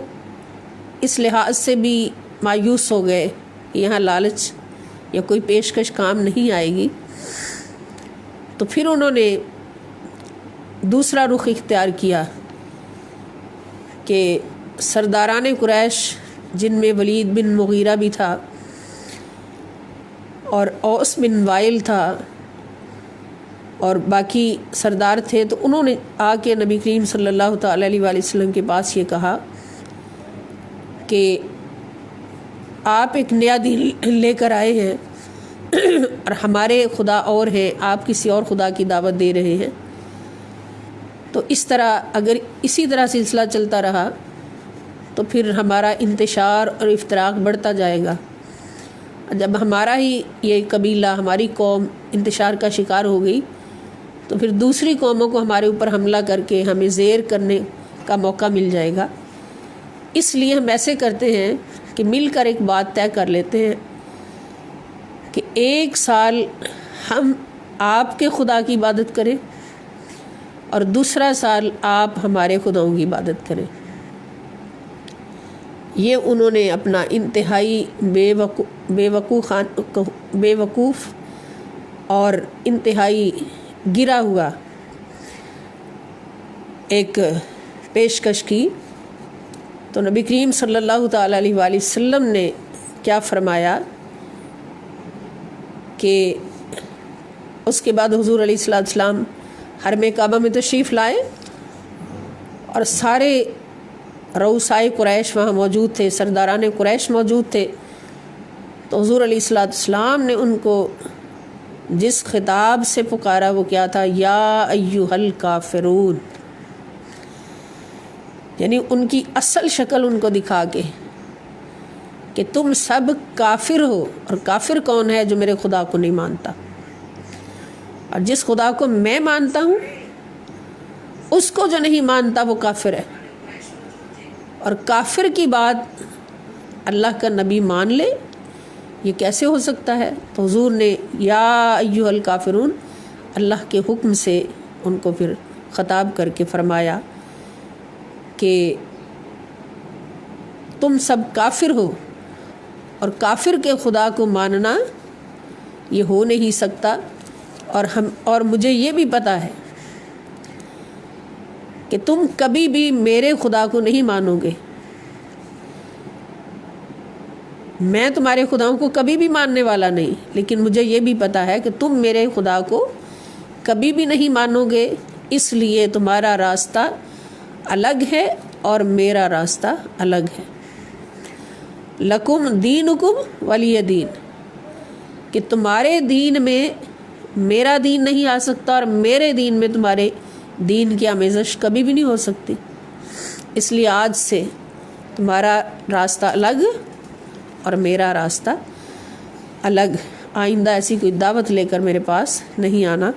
اس لحاظ سے بھی مایوس ہو گئے کہ یہاں لالچ یا کوئی پیشکش کام نہیں آئے گی، تو پھر انہوں نے دوسرا رخ اختیار کیا کہ سرداران قریش، جن میں ولید بن مغیرہ بھی تھا اور اوس بن وائل تھا اور باقی سردار تھے، تو انہوں نے آ کے نبی کریم صلی اللہ تعالیٰ علیہ وآلہ وسلم کے پاس یہ کہا کہ آپ ایک نیا دین لے کر آئے ہیں اور ہمارے خدا اور ہیں، آپ کسی اور خدا کی دعوت دے رہے ہیں، تو اس طرح اگر اسی طرح سلسلہ چلتا رہا تو پھر ہمارا انتشار اور افتراق بڑھتا جائے گا۔ جب ہمارا ہی یہ قبیلہ، ہماری قوم انتشار کا شکار ہو گئی تو پھر دوسری قوموں کو ہمارے اوپر حملہ کر کے ہمیں زیر کرنے کا موقع مل جائے گا۔ اس لیے ہم ایسے کرتے ہیں کہ مل کر ایک بات طے کر لیتے ہیں کہ ایک سال ہم آپ کے خدا کی عبادت کریں اور دوسرا سال آپ ہمارے خداؤں کی عبادت کریں۔ یہ انہوں نے اپنا انتہائی بے وقوف اور انتہائی گرا ہوا ایک پیشکش کی، تو نبی کریم صلی اللہ تعالیٰ علیہ وآلہ وسلم نے کیا فرمایا کہ اس کے بعد حضور علیہ السلام حرم کعبہ میں تشریف لائے اور سارے رؤسائے قریش وہاں موجود تھے، سرداران قریش موجود تھے، تو حضور علیہ السلام نے ان کو جس خطاب سے پکارا وہ کیا تھا؟ یا ایھا الکافرون، یعنی ان کی اصل شکل ان کو دکھا کے کہ تم سب کافر ہو، اور کافر کون ہے؟ جو میرے خدا کو نہیں مانتا، اور جس خدا کو میں مانتا ہوں اس کو جو نہیں مانتا وہ کافر ہے، اور کافر کی بات اللہ کا نبی مان لے، یہ کیسے ہو سکتا ہے؟ تو حضور نے یا ایھا الکافرون اللہ کے حکم سے ان کو پھر خطاب کر کے فرمایا کہ تم سب کافر ہو، اور کافر کے خدا کو ماننا یہ ہو نہیں سکتا، اور مجھے یہ بھی پتہ ہے کہ تم کبھی بھی میرے خدا کو نہیں مانو گے، میں تمہارے خداؤں کو کبھی بھی ماننے والا نہیں، لیکن مجھے یہ بھی پتہ ہے کہ تم میرے خدا کو کبھی بھی نہیں مانو گے، اس لیے تمہارا راستہ الگ ہے اور میرا راستہ الگ ہے۔ لکم دینکم ولی دین، کہ تمہارے دین میں میرا دین نہیں آ سکتا اور میرے دین میں تمہارے دین کی آمیزش کبھی بھی نہیں ہو سکتی، اس لیے آج سے تمہارا راستہ الگ اور میرا راستہ الگ، آئندہ ایسی کوئی دعوت لے کر میرے پاس نہیں آنا۔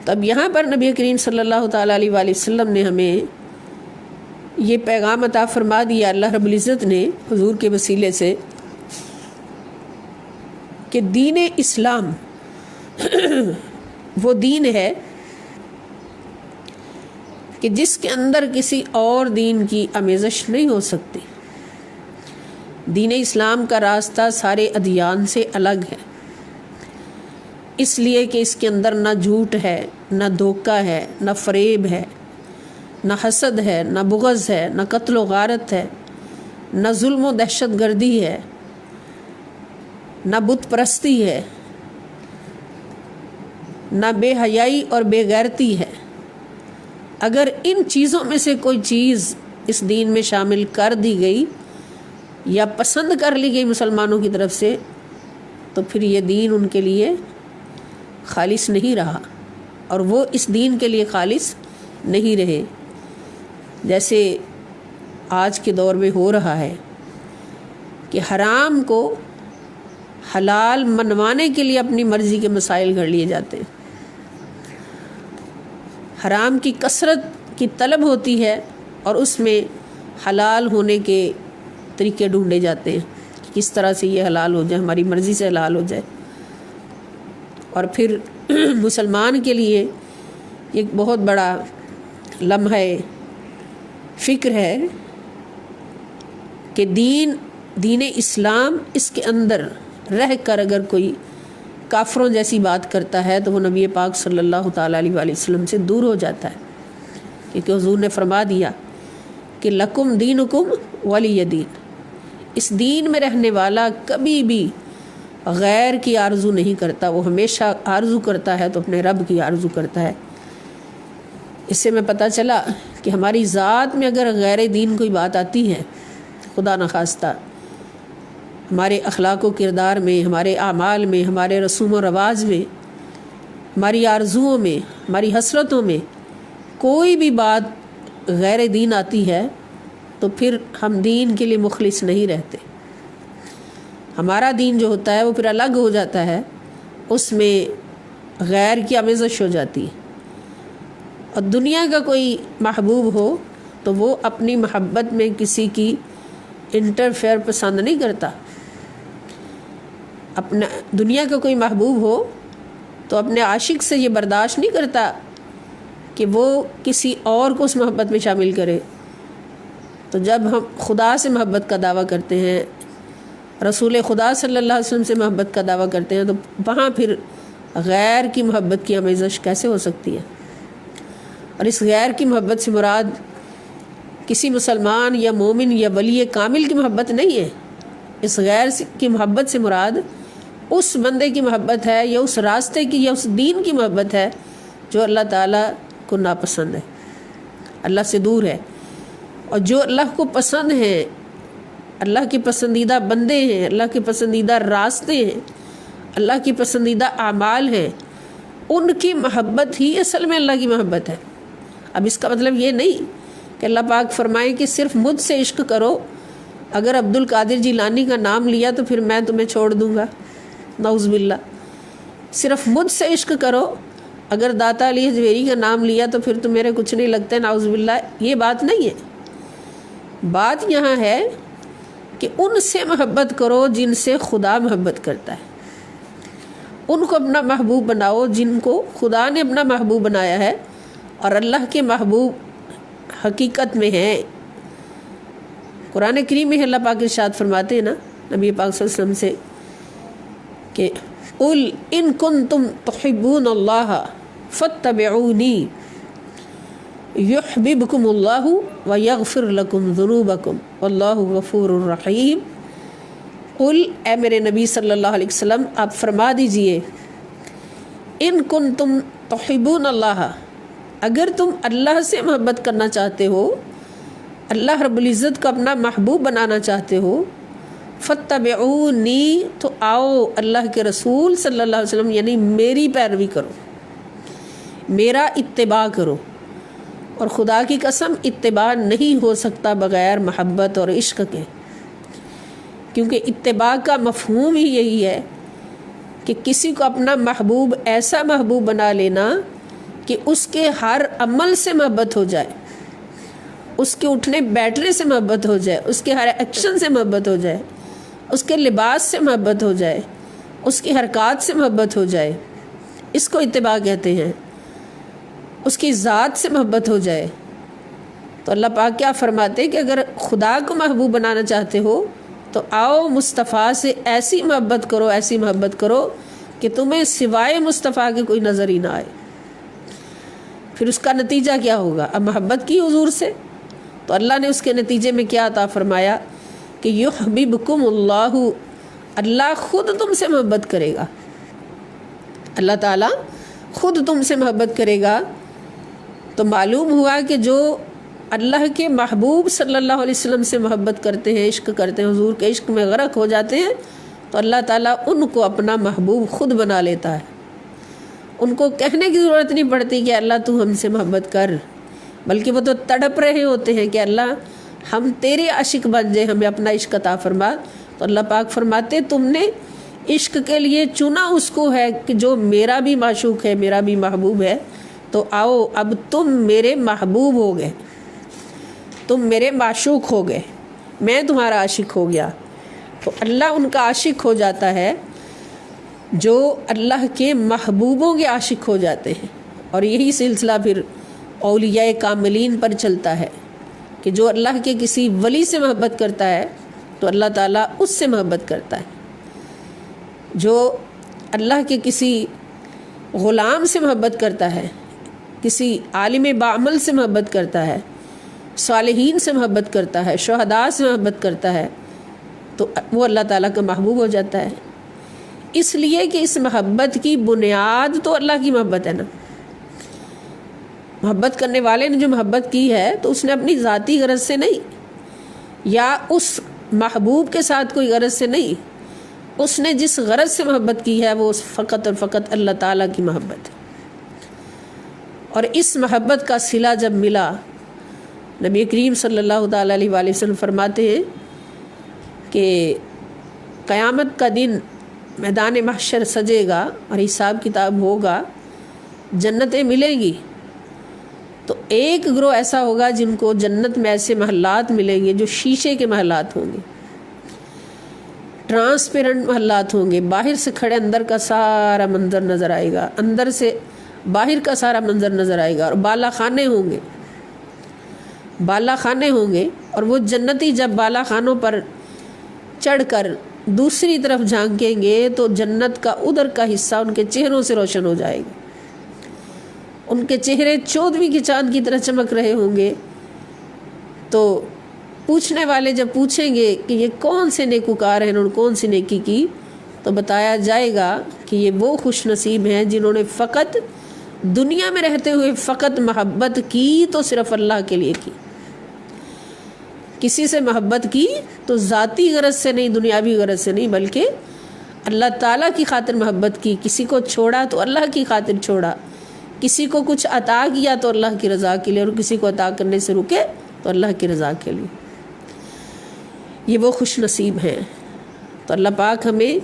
تب یہاں پر نبی کریم صلی اللہ تعالیٰ علیہ وآلہ وسلم نے ہمیں یہ پیغام عطا فرما دیا اللہ رب العزت نے حضور کے وسیلے سے کہ دین اسلام وہ دین ہے کہ جس کے اندر کسی اور دین کی آمیزش نہیں ہو سکتی۔ دین اسلام کا راستہ سارے ادیان سے الگ ہے، اس لیے کہ اس کے اندر نہ جھوٹ ہے، نہ دھوکہ ہے، نہ فریب ہے، نہ حسد ہے، نہ بغض ہے، نہ قتل و غارت ہے، نہ ظلم و دہشت گردی ہے، نہ بت پرستی ہے، نہ بے حیائی اور بے غیرتی ہے۔ اگر ان چیزوں میں سے کوئی چیز اس دین میں شامل کر دی گئی یا پسند کر لی گئی مسلمانوں کی طرف سے تو پھر یہ دین ان کے لیے خالص نہیں رہا اور وہ اس دین کے لیے خالص نہیں رہے، جیسے آج کے دور میں ہو رہا ہے کہ حرام کو حلال منوانے کے لیے اپنی مرضی کے مسائل گھڑ لیے جاتے ہیں۔ حرام کی کثرت کی طلب ہوتی ہے اور اس میں حلال ہونے کے طریقے ڈھونڈے جاتے ہیں کہ کس طرح سے یہ حلال ہو جائے، ہماری مرضی سے حلال ہو جائے۔ اور پھر مسلمان کے لیے ایک بہت بڑا لمحہ فکر ہے کہ دین اسلام اس کے اندر رہ کر اگر کوئی کافروں جیسی بات کرتا ہے تو وہ نبی پاک صلی اللہ تعالیٰ علیہ وآلہ وسلم سے دور ہو جاتا ہے، کیونکہ حضور نے فرما دیا کہ لکم دینکم ولی دین۔ اس دین میں رہنے والا کبھی بھی غیر کی آرزو نہیں کرتا، وہ ہمیشہ آرزو کرتا ہے تو اپنے رب کی آرزو کرتا ہے۔ اس سے میں پتہ چلا کہ ہماری ذات میں اگر غیر دین کوئی بات آتی ہے، خدا نخواستہ ہمارے اخلاق و کردار میں، ہمارے اعمال میں، ہمارے رسوم و رواج میں، ہماری آرزوؤں میں، ہماری حسرتوں میں کوئی بھی بات غیر دین آتی ہے تو پھر ہم دین کے لیے مخلص نہیں رہتے۔ ہمارا دین جو ہوتا ہے وہ پھر الگ ہو جاتا ہے، اس میں غیر کی آمیزش ہو جاتی ہے۔ اور دنیا کا کوئی محبوب ہو تو وہ اپنی محبت میں کسی کی انٹرفیئر پسند نہیں کرتا۔ اپنا دنیا کا کوئی محبوب ہو تو اپنے عاشق سے یہ برداشت نہیں کرتا کہ وہ کسی اور کو اس محبت میں شامل کرے۔ تو جب ہم خدا سے محبت کا دعویٰ کرتے ہیں، رسول خدا صلی اللہ علیہ وسلم سے محبت کا دعویٰ کرتے ہیں، تو وہاں پھر غیر کی محبت کی آمیزش کیسے ہو سکتی ہے؟ اور اس غیر کی محبت سے مراد کسی مسلمان یا مومن یا ولی کامل کی محبت نہیں ہے۔ اس غیر کی محبت سے مراد اس بندے کی محبت ہے یا اس راستے کی یا اس دین کی محبت ہے جو اللہ تعالیٰ کو ناپسند ہے، اللہ سے دور ہے۔ اور جو اللہ کو پسند ہیں، اللہ کے پسندیدہ بندے ہیں، اللہ کے پسندیدہ راستے ہیں، اللہ کی پسندیدہ اعمال ہیں، ان کی محبت ہی اصل میں اللہ کی محبت ہے۔ اب اس کا مطلب یہ نہیں کہ اللہ پاک فرمائے کہ صرف مجھ سے عشق کرو، اگر عبد القادر جیلانی کا نام لیا تو پھر میں تمہیں چھوڑ دوں گا، نعوذ باللہ۔ صرف مجھ سے عشق کرو، اگر داتا علی حجویری کا نام لیا تو پھر تو میرے کچھ نہیں لگتا، نعوذ باللہ۔ یہ بات نہیں ہے۔ بات یہاں ہے کہ ان سے محبت کرو جن سے خدا محبت کرتا ہے، ان کو اپنا محبوب بناؤ جن کو خدا نے اپنا محبوب بنایا ہے اور اللہ کے محبوب حقیقت میں ہیں۔ قرآن کریم میں اللہ پاک ارشاد فرماتے ہیں نا نبی پاک صلی اللہ علیہ وسلم سے کہ قل ان کنتم تحبون اللہ فاتبعونی یحببکم اللہ ویغفر لکم ذنوبکم واللہ غفور الرحیم۔ قل، اے میرے نبی صلی اللہ علیہ وسلم آپ فرما دیجئے، ان کنتم تحبون اللہ، اگر تم اللہ سے محبت کرنا چاہتے ہو، اللہ رب العزت کو اپنا محبوب بنانا چاہتے ہو، فاتبعونی، تو آؤ اللہ کے رسول صلی اللہ علیہ وسلم یعنی میری پیروی کرو، میرا اتباع کرو۔ اور خدا کی قسم اتباع نہیں ہو سکتا بغیر محبت اور عشق کے، کیونکہ اتباع کا مفہوم ہی یہی ہے کہ کسی کو اپنا محبوب ایسا محبوب بنا لینا کہ اس کے ہر عمل سے محبت ہو جائے، اس کے اٹھنے بیٹھنے سے محبت ہو جائے، اس کے ہر ایکشن سے محبت ہو جائے، اس کے لباس سے محبت ہو جائے، اس کی حرکات سے محبت ہو جائے، اس کو اتباع کہتے ہیں۔ اس کی ذات سے محبت ہو جائے۔ تو اللہ پاک کیا فرماتے کہ اگر خدا کو محبوب بنانا چاہتے ہو تو آؤ مصطفیٰ سے ایسی محبت کرو، ایسی محبت کرو کہ تمہیں سوائے مصطفیٰ کے کوئی نظر ہی نہ آئے۔ پھر اس کا نتیجہ کیا ہوگا؟ اب محبت کی حضور سے تو اللہ نے اس کے نتیجے میں کیا عطا فرمایا کہ یحببکم اللہ، اللہ خود تم سے محبت کرے گا، اللہ تعالیٰ خود تم سے محبت کرے گا۔ تو معلوم ہوا کہ جو اللہ کے محبوب صلی اللہ علیہ وسلم سے محبت کرتے ہیں، عشق کرتے ہیں، حضور کے عشق میں غرق ہو جاتے ہیں، تو اللہ تعالیٰ ان کو اپنا محبوب خود بنا لیتا ہے۔ ان کو کہنے کی ضرورت نہیں پڑتی کہ اللہ تو ہم سے محبت کر، بلکہ وہ تو تڑپ رہے ہوتے ہیں کہ اللہ ہم تیرے عاشق بن جائیں، ہمیں اپنا عشق عطا فرما۔ تو اللہ پاک فرماتے تم نے عشق کے لیے چنا اس کو ہے کہ جو میرا بھی معشوق ہے، میرا بھی محبوب ہے، تو آؤ اب تم میرے محبوب ہو گئے، تم میرے معشوق ہو گئے، میں تمہارا عاشق ہو گیا۔ تو اللہ ان کا عاشق ہو جاتا ہے جو اللہ کے محبوبوں کے عاشق ہو جاتے ہیں، اور یہی سلسلہ پھر اولیاء کاملین پر چلتا ہے کہ جو اللہ کے کسی ولی سے محبت کرتا ہے تو اللہ تعالیٰ اس سے محبت کرتا ہے، جو اللہ کے کسی غلام سے محبت کرتا ہے، کسی عالم بعمل سے محبت کرتا ہے، صالحین سے محبت کرتا ہے، شہداء سے محبت کرتا ہے، تو وہ اللہ تعالیٰ کا محبوب ہو جاتا ہے۔ اس لیے کہ اس محبت کی بنیاد تو اللہ کی محبت ہے نا۔ محبت کرنے والے نے جو محبت کی ہے تو اس نے اپنی ذاتی غرض سے نہیں، یا اس محبوب کے ساتھ کوئی غرض سے نہیں، اس نے جس غرض سے محبت کی ہے وہ فقط اور فقط اللہ تعالیٰ کی محبت ہے۔ اور اس محبت کا صلہ جب ملا، نبی کریم صلی اللہ تعالیٰ علیہ وآلہ وسلم فرماتے ہیں کہ قیامت کا دن میدان محشر سجے گا اور حساب کتاب ہوگا، جنتیں ملیں گی، تو ایک گروہ ایسا ہوگا جن کو جنت میں ایسے محلات ملیں گے جو شیشے کے محلات ہوں گے، ٹرانسپیرنٹ محلات ہوں گے، باہر سے کھڑے اندر کا سارا منظر نظر آئے گا، اندر سے باہر کا سارا منظر نظر آئے گا، اور بالا خانے ہوں گے، بالا خانے ہوں گے، اور وہ جنتی جب بالا خانوں پر چڑھ کر دوسری طرف جھانکیں گے تو جنت کا ادھر کا حصہ ان کے چہروں سے روشن ہو جائے گا، ان کے چہرے 14ویں کے چاند کی طرح چمک رہے ہوں گے۔ تو پوچھنے والے جب پوچھیں گے کہ یہ کون سے نیکوکار ہیں، انہوں نے کون سی نیکی کی، تو بتایا جائے گا کہ یہ وہ خوش نصیب ہیں جنہوں نے فقط دنیا میں رہتے ہوئے فقط محبت کی تو صرف اللہ کے لیے کی، کسی سے محبت کی تو ذاتی غرض سے نہیں، دنیاوی غرض سے نہیں، بلکہ اللہ تعالیٰ کی خاطر محبت کی، کسی کو چھوڑا تو اللہ کی خاطر چھوڑا، کسی کو کچھ عطا کیا تو اللہ کی رضا کے لیے، اور کسی کو عطا کرنے سے رکے تو اللہ کی رضا کے لیے۔ یہ وہ خوش نصیب ہیں۔ تو اللہ پاک ہمیں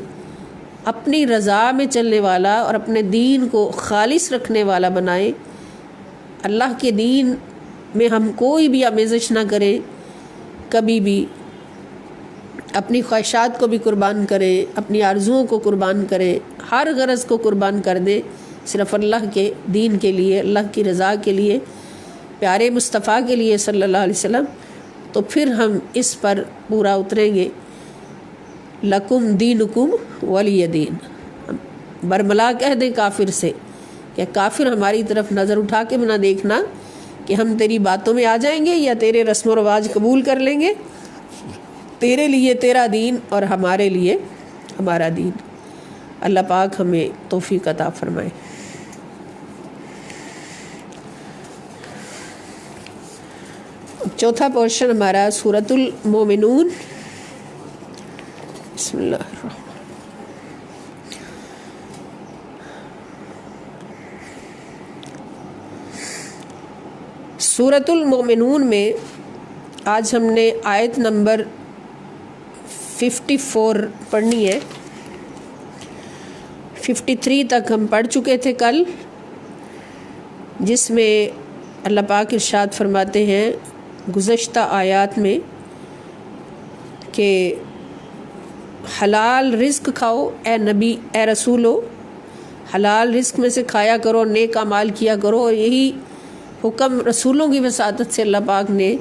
اپنی رضا میں چلنے والا اور اپنے دین کو خالص رکھنے والا بنائے۔ اللہ کے دین میں ہم کوئی بھی آمیزش نہ کریں، کبھی بھی اپنی خواہشات کو بھی قربان کریں، اپنی آرزوؤں کو قربان کریں، ہر غرض کو قربان کر دیں صرف اللہ کے دین کے لیے، اللہ کی رضا کے لیے، پیارے مصطفیٰ کے لیے صلی اللہ علیہ وسلم، تو پھر ہم اس پر پورا اتریں گے۔ لکم دینکم ولی دین، برملا کہہ دیں کافر سے کہ کافر ہماری طرف نظر اٹھا کے نہ دیکھنا کہ ہم تیری باتوں میں آ جائیں گے یا تیرے رسم و رواج قبول کر لیں گے، تیرے لیے تیرا دین اور ہمارے لیے ہمارا دین۔ اللہ پاک ہمیں توفیق عطا فرمائے۔ چوتھا پورشن ہمارا سورۃ المومنون۔ بسم اللہ الرحمن۔ سورۃ المومنون میں آج ہم نے آیت نمبر 54 پڑھنی ہے۔ 53 تک ہم پڑھ چکے تھے کل، جس میں اللہ پاک ارشاد فرماتے ہیں گزشتہ آیات میں کہ حلال رزق کھاؤ اے نبی، اے رسولو، حلال رزق میں سے کھایا کرو، نیک اعمال کیا کرو، اور یہی حکم رسولوں کی وساطت سے اللہ پاک نے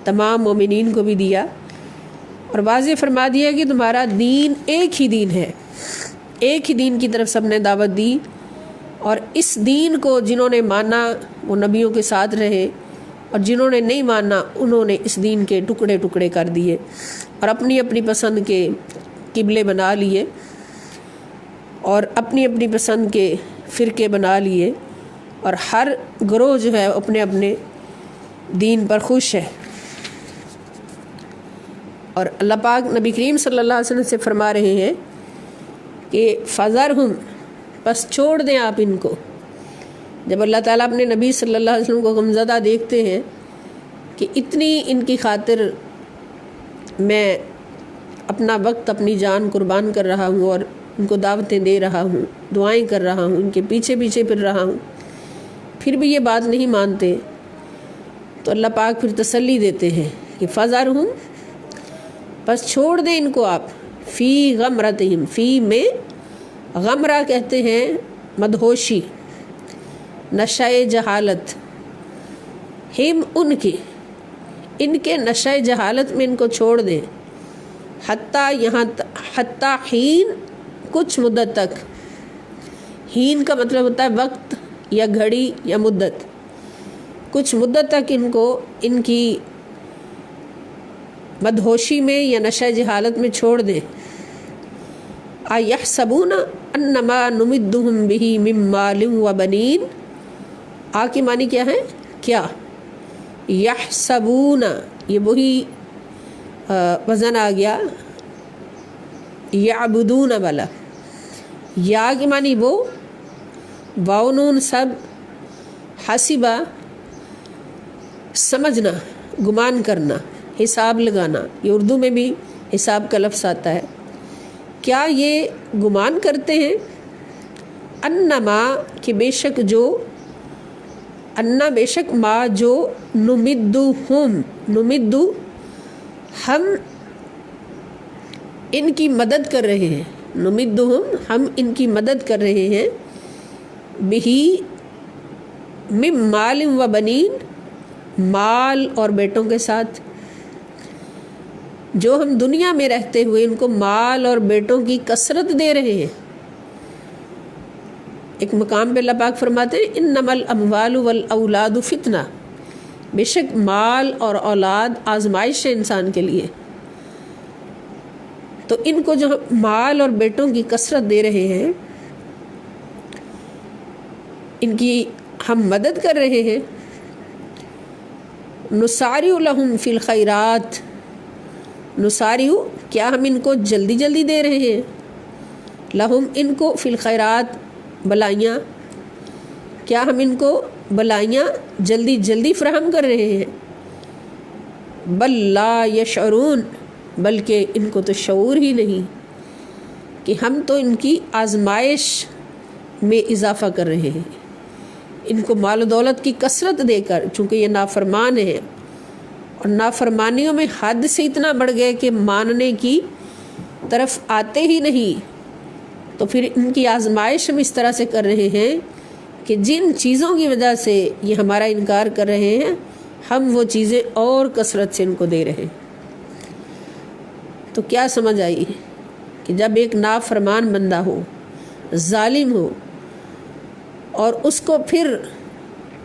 تمام مومنین کو بھی دیا، اور واضح فرما دیا کہ تمہارا دین ایک ہی دین ہے، ایک ہی دین کی طرف سب نے دعوت دی، اور اس دین کو جنہوں نے مانا وہ نبیوں کے ساتھ رہے، اور جنہوں نے نہیں مانا انہوں نے اس دین کے ٹکڑے ٹکڑے کر دیے اور اپنی اپنی پسند کے قبلے بنا لیے اور اپنی اپنی پسند کے فرقے بنا لیے، اور ہر گروہ جو ہے اپنے اپنے دین پر خوش ہے۔ اور اللہ پاک نبی کریم صلی اللہ علیہ وسلم سے فرما رہے ہیں کہ فَذَرْهُمْ، پس چھوڑ دیں آپ ان کو۔ جب اللہ تعالیٰ اپنے نبی صلی اللہ علیہ وسلم کو غمزدہ دیکھتے ہیں کہ اتنی ان کی خاطر میں اپنا وقت اپنی جان قربان کر رہا ہوں اور ان کو دعوتیں دے رہا ہوں، دعائیں کر رہا ہوں، ان کے پیچھے پیچھے پھر رہا ہوں، پھر بھی یہ بات نہیں مانتے، تو اللہ پاک پھر تسلی دیتے ہیں کہ فَذَرْهُمْ، پس چھوڑ دیں ان کو آپ، فی غمرتہم، فی میں غمرہ کہتے ہیں مدہوشی، نشہ جہالت، ہم ان کے نشہ جہالت میں ان کو چھوڑ دیں، حتیٰ حین، کچھ مدت تک۔ حین کا مطلب ہوتا ہے وقت یا گھڑی یا مدت، کچھ مدت تک ان کو ان کی مدہوشی میں یا نشہ جہالت میں چھوڑ دیں۔ اَیَحْسَبُونَ أَنَّمَا نُمِدُّهُم بِهِ مِن مَّالٍ وَبَنِينَ، کے معنی کیا ہے؟ کیا یحسبون، یہ وہی وزن آ گیا یعبدون والا، یا کے معنی وہ، واو نون سب، حسبہ سمجھنا، گمان کرنا، حساب لگانا، یہ اردو میں بھی حساب کا لفظ آتا ہے۔ کیا یہ گمان کرتے ہیں؟ انما، کہ بے شک جو، انا بے شک، ما جو، نمدو ہم ان کی مدد کر رہے ہیں، نمدہم ہم ان کی مدد کر رہے ہیں، بہی من مال و بنین، مال اور بیٹوں کے ساتھ، جو ہم دنیا میں رہتے ہوئے ان کو مال اور بیٹوں کی کثرت دے رہے ہیں۔ ایک مقام پہ اللہ پاک فرماتے ہیں انما الاموال والاولاد فتنہ، بے شک مال اور اولاد آزمائش ہے انسان کے لیے۔ تو ان کو جو مال اور بیٹوں کی کثرت دے رہے ہیں، ان کی ہم مدد کر رہے ہیں، نسارع لہم فی الخیرات، نسارع کیا ہم ان کو جلدی جلدی دے رہے ہیں، لہم ان کو، فی الخیرات بلائیاں، کیا ہم ان کو بلائیاں جلدی جلدی فراہم کر رہے ہیں، بل لا یشعرون، بلکہ ان کو تو شعور ہی نہیں کہ ہم تو ان کی آزمائش میں اضافہ کر رہے ہیں، ان کو مال و دولت کی کثرت دے کر، چونکہ یہ نافرمان ہیں اور نافرمانیوں میں حد سے اتنا بڑھ گئے کہ ماننے کی طرف آتے ہی نہیں، تو پھر ان کی آزمائش ہم اس طرح سے کر رہے ہیں کہ جن چیزوں کی وجہ سے یہ ہمارا انکار کر رہے ہیں، ہم وہ چیزیں اور کثرت سے ان کو دے رہے ہیں۔ تو کیا سمجھ آئی کہ جب ایک نافرمان بندہ ہو، ظالم ہو، اور اس کو پھر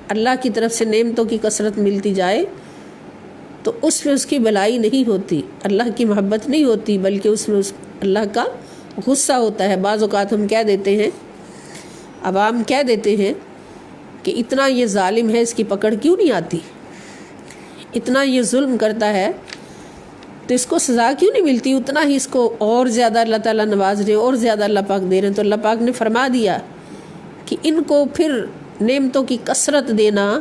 اللہ کی طرف سے نعمتوں کی کثرت ملتی جائے، تو اس میں اس کی بلائی نہیں ہوتی، اللہ کی محبت نہیں ہوتی، بلکہ اس میں اللہ کا غصہ ہوتا ہے۔ بعض اوقات ہم کہہ دیتے ہیں، عوام کہہ دیتے ہیں کہ اتنا یہ ظالم ہے، اس کی پکڑ کیوں نہیں آتی، اتنا یہ ظلم کرتا ہے تو اس کو سزا کیوں نہیں ملتی، اتنا ہی اس کو اور زیادہ اللہ تعالیٰ نواز رہے، اور زیادہ اللہ پاک دے رہے ہیں۔ تو اللہ پاک نے فرما دیا کہ ان کو پھر نعمتوں کی کثرت دینا،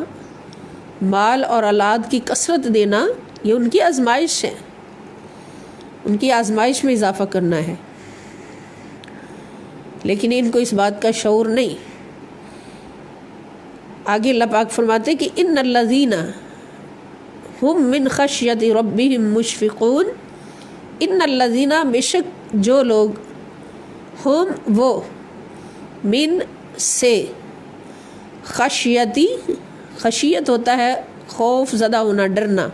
مال اور اولاد کی کثرت دینا، یہ ان کی آزمائش ہے، ان کی آزمائش میں اضافہ کرنا ہے، لیکن ان کو اس بات کا شعور نہیں۔ آگے اللہ پاک فرماتے کہ ان الذین ہم من خشیت ربہم مشفقون، ان الذین بے شک جو لوگ، ہم وہ، من سے، خشیتی، خشیت ہوتا ہے خوف زدہ ہونا، ڈرنا،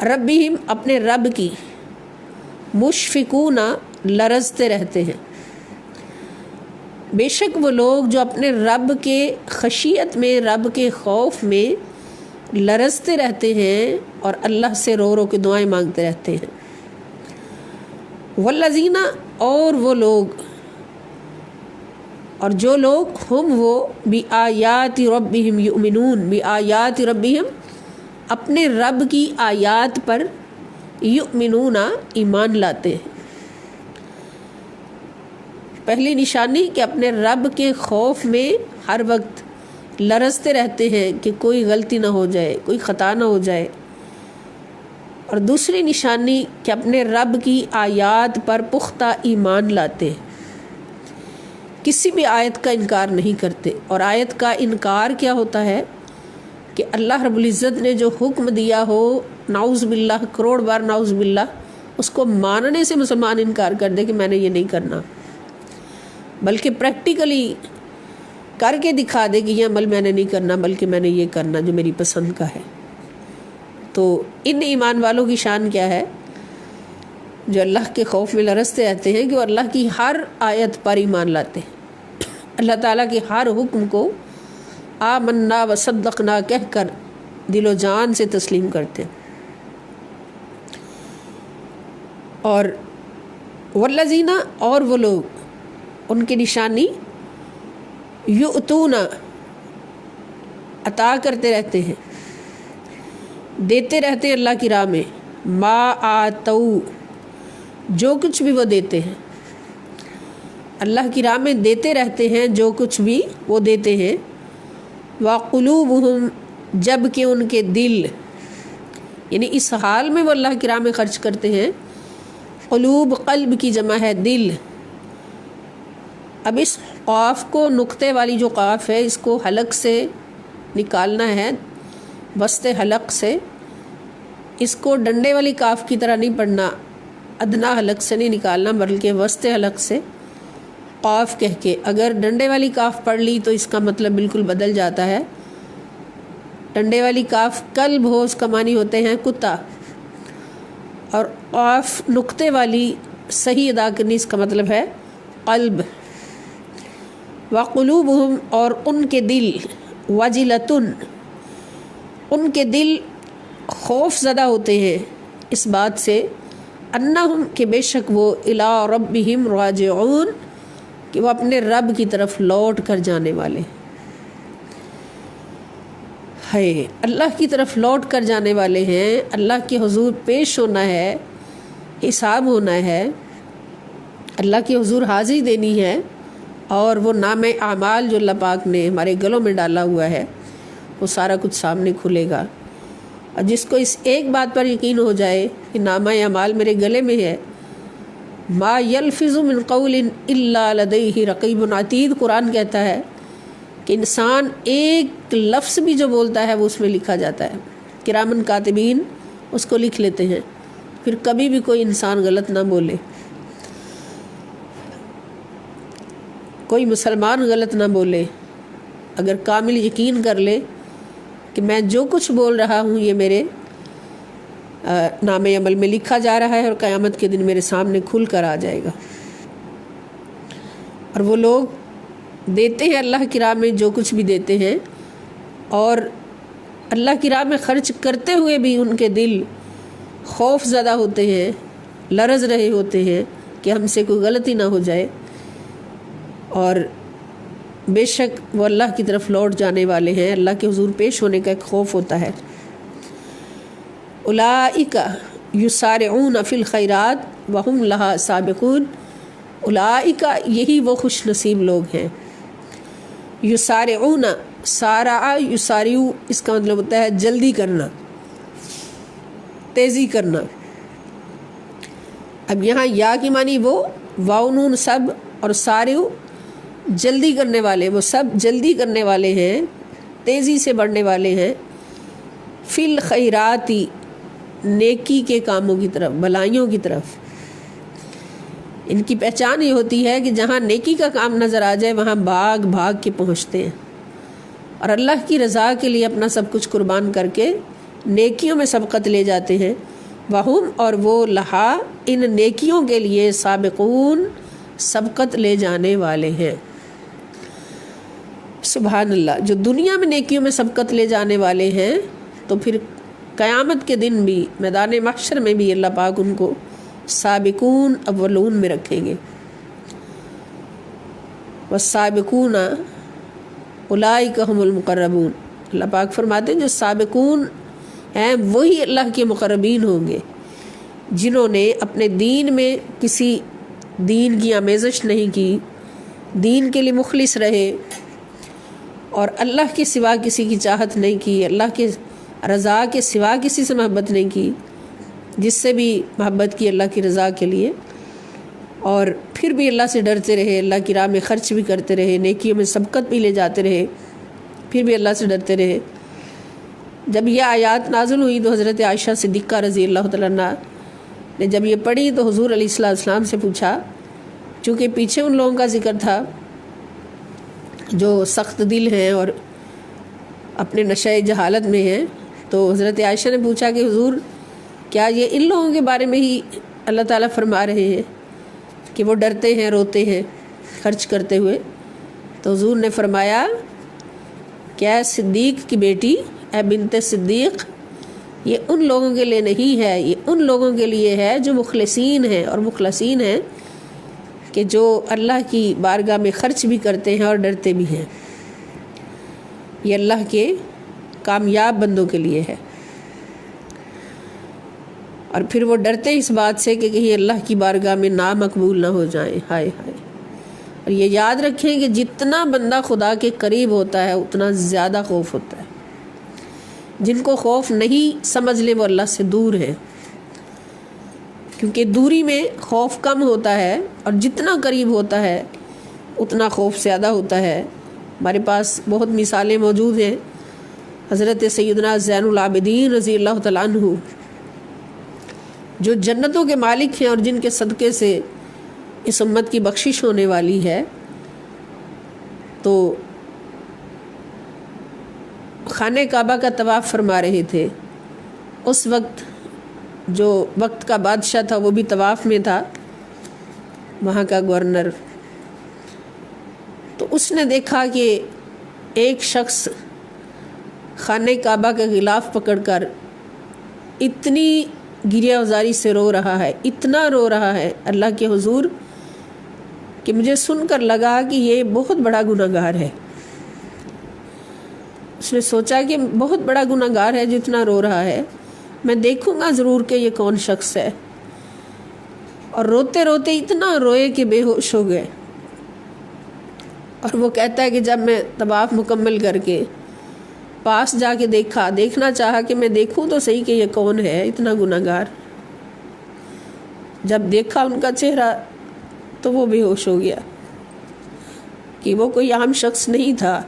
ربہم اپنے رب کی، مشفقون لرزتے رہتے ہیں، بے شک وہ لوگ جو اپنے رب کے خشیت میں، رب کے خوف میں لرزتے رہتے ہیں اور اللہ سے رو رو کے دعائیں مانگتے رہتے ہیں۔ والذین، اور وہ لوگ، اور جو لوگ، ہم وہ، بآیات ربہم یؤمنون، بآیات ربہم، اپنے رب کی آیات پر، یؤمنون، ایمان لاتے ہیں۔ پہلی نشانی کہ اپنے رب کے خوف میں ہر وقت لرزتے رہتے ہیں کہ کوئی غلطی نہ ہو جائے، کوئی خطا نہ ہو جائے۔ اور دوسری نشانی کہ اپنے رب کی آیات پر پختہ ایمان لاتے ہیں، کسی بھی آیت کا انکار نہیں کرتے۔ اور آیت کا انکار کیا ہوتا ہے کہ اللہ رب العزت نے جو حکم دیا ہو، نعوذ باللہ، کروڑ بار نعوذ باللہ، اس کو ماننے سے مسلمان انکار کر دے کہ میں نے یہ نہیں کرنا، بلکہ پریکٹیکلی کر کے دکھا دے کہ یہ عمل میں نے نہیں کرنا، بلکہ میں نے یہ کرنا جو میری پسند کا ہے۔ تو ان ایمان والوں کی شان کیا ہے جو اللہ کے خوف میں لرزتے رہتے ہیں، کہ وہ اللہ کی ہر آیت پر ایمان لاتے ہیں، اللہ تعالیٰ کے ہر حکم کو آمنا و صدقنا کہہ کر دل و جان سے تسلیم کرتے ہیں۔ اور والذین، اور وہ لوگ، ان کی نشانی یؤتون، عطا کرتے رہتے ہیں، دیتے رہتے ہیں اللہ کی راہ میں، ما آتو، جو کچھ بھی وہ دیتے ہیں، اللہ کی راہ میں دیتے رہتے ہیں جو کچھ بھی وہ دیتے ہیں۔ وقلوبہم، جب کہ ان کے دل، یعنی اس حال میں وہ اللہ کی راہ میں خرچ کرتے ہیں۔ قلوب قلب کی جمع ہے دل۔ اب اس قاف کو، نقطے والی جو قاف ہے، اس کو حلق سے نکالنا ہے، وسط حلق سے۔ اس کو ڈنڈے والی کاف کی طرح نہیں پڑھنا، ادنا حلق سے نہیں نکالنا، بلکہ وسط حلق سے قاف کہہ کے۔ اگر ڈنڈے والی کاف پڑھ لی تو اس کا مطلب بالکل بدل جاتا ہے۔ ڈنڈے والی کاف کلب ہو، اس کا معنی ہوتے ہیں کتا، اور قاف نقطے والی صحیح ادا کرنی، اس کا مطلب ہے قلب۔ وقلوبہم، اور ان کے دل، وجلتن، ان کے دل خوف زدہ ہوتے ہیں اس بات سے، انہم، کہ بے شک وہ، الی ربہم راجعون، کہ وہ اپنے رب کی طرف لوٹ کر جانے والے ہیں، اللہ کی طرف لوٹ کر جانے والے ہیں، اللہ کے حضور پیش ہونا ہے، حساب ہونا ہے، اللہ کے حضور حاضری دینی ہے، اور وہ نام اعمال جو اللہ پاک نے ہمارے گلوں میں ڈالا ہوا ہے، وہ سارا کچھ سامنے کھلے گا۔ اور جس کو اس ایک بات پر یقین ہو جائے کہ نامہ اعمال میرے گلے میں ہے، ما یلفظ من قول الا لدیہ رقیب عتید، قرآن کہتا ہے کہ انسان ایک لفظ بھی جو بولتا ہے وہ اس میں لکھا جاتا ہے، کرامن کاتبین اس کو لکھ لیتے ہیں، پھر کبھی بھی کوئی انسان غلط نہ بولے، کوئی مسلمان غلط نہ بولے، اگر کامل یقین کر لے کہ میں جو کچھ بول رہا ہوں یہ میرے نام عمل میں لکھا جا رہا ہے اور قیامت کے دن میرے سامنے کھل کر آ جائے گا۔ اور وہ لوگ دیتے ہیں اللہ کی راہ میں جو کچھ بھی دیتے ہیں، اور اللہ کی راہ میں خرچ کرتے ہوئے بھی ان کے دل خوف زدہ ہوتے ہیں، لرز رہے ہوتے ہیں کہ ہم سے کوئی غلطی نہ ہو جائے، اور بے شک وہ اللہ کی طرف لوٹ جانے والے ہیں، اللہ کے حضور پیش ہونے کا ایک خوف ہوتا ہے۔ اولئک یسارعون فی الخیرات وہم لہا سابقون، اولئک، یہی وہ خوش نصیب لوگ ہیں، یسارعون، سارع یسارع، اس کا مطلب ہوتا ہے جلدی کرنا، تیزی کرنا۔ اب یہاں یا کی معنی وہ، واو نون سب، اور سارع جلدی کرنے والے، وہ سب جلدی کرنے والے ہیں، تیزی سے بڑھنے والے ہیں، فی الخیراتی، نیکی کے کاموں کی طرف، بھلائیوں کی طرف۔ ان کی پہچان یہ ہوتی ہے کہ جہاں نیکی کا کام نظر آ جائے وہاں بھاگ بھاگ کے پہنچتے ہیں، اور اللہ کی رضا کے لیے اپنا سب کچھ قربان کر کے نیکیوں میں سبقت لے جاتے ہیں۔ وہم، اور وہ، لہا، ان نیکیوں کے لیے، سابقون، سبقت لے جانے والے ہیں۔ سبحان اللہ، جو دنیا میں نیکیوں میں سبقت لے جانے والے ہیں تو پھر قیامت کے دن بھی میدان محشر میں بھی اللہ پاک ان کو سابقون اولون میں رکھیں گے. والسابقون اولئک هم المقربون. اللہ پاک فرماتے ہیں جو سابقون ہیں وہی اللہ کے مقربین ہوں گے، جنہوں نے اپنے دین میں کسی دین کی آمیزش نہیں کی، دین کے لیے مخلص رہے اور اللہ کے سوا کسی کی چاہت نہیں کی، اللہ کے رضا کے سوا کسی سے محبت نہیں کی، جس سے بھی محبت کی اللہ کی رضا کے لیے، اور پھر بھی اللہ سے ڈرتے رہے، اللہ کی راہ میں خرچ بھی کرتے رہے، نیکیوں میں سبقت بھی لے جاتے رہے، پھر بھی اللہ سے ڈرتے رہے. جب یہ آیات نازل ہوئی تو حضرت عائشہ صدیقہ رضی اللہ تعالیٰ عنہ نے جب یہ پڑھی تو حضور علیہ السلام سے پوچھا، چونکہ پیچھے ان لوگوں کا ذکر تھا جو سخت دل ہیں اور اپنے نشۂ جہالت میں ہیں، تو حضرت عائشہ نے پوچھا کہ حضور کیا یہ ان لوگوں کے بارے میں ہی اللہ تعالیٰ فرما رہے ہیں کہ وہ ڈرتے ہیں، روتے ہیں خرچ کرتے ہوئے؟ تو حضور نے فرمایا کیا صدیق کی بیٹی اے بنت صدیق، یہ ان لوگوں کے لیے نہیں ہے، یہ ان لوگوں کے لیے ہے جو مخلصین ہیں اور مخلصین ہیں کہ جو اللہ کی بارگاہ میں خرچ بھی کرتے ہیں اور ڈرتے بھی ہیں. یہ اللہ کے کامیاب بندوں کے لیے ہے. اور پھر وہ ڈرتے اس بات سے کہ کہیں اللہ کی بارگاہ میں نامقبول نہ ہو جائیں. ہائے ہائے. اور یہ یاد رکھیں کہ جتنا بندہ خدا کے قریب ہوتا ہے اتنا زیادہ خوف ہوتا ہے. جن کو خوف نہیں سمجھ لیں وہ اللہ سے دور ہیں، کیونکہ دوری میں خوف کم ہوتا ہے اور جتنا قریب ہوتا ہے اتنا خوف زیادہ ہوتا ہے. ہمارے پاس بہت مثالیں موجود ہیں. حضرت سیدنا زین العابدین رضی اللہ تعالیٰ عنہ جو جنتوں کے مالک ہیں اور جن کے صدقے سے اس امت کی بخشش ہونے والی ہے، تو خانہ کعبہ کا طواف فرما رہے تھے. اس وقت جو وقت کا بادشاہ تھا وہ بھی طواف میں تھا، وہاں کا گورنر. تو اس نے دیکھا کہ ایک شخص خانہ کعبہ کا غلاف پکڑ کر اتنی گریہ وزاری سے رو رہا ہے، اتنا رو رہا ہے اللہ کے حضور کہ مجھے سن کر لگا کہ یہ بہت بڑا گناہ گار ہے. اس نے سوچا کہ بہت بڑا گناہ گار ہے جتنا رو رہا ہے، میں دیکھوں گا ضرور کہ یہ کون شخص ہے. اور روتے روتے اتنا روئے کہ بے ہوش ہو گئے. اور وہ کہتا ہے کہ جب میں طواف مکمل کر کے پاس جا کے دیکھنا چاہا کہ میں دیکھوں تو صحیح کہ یہ کون ہے اتنا گناہ گار، جب دیکھا ان کا چہرہ تو وہ بے ہوش ہو گیا کہ وہ کوئی عام شخص نہیں تھا.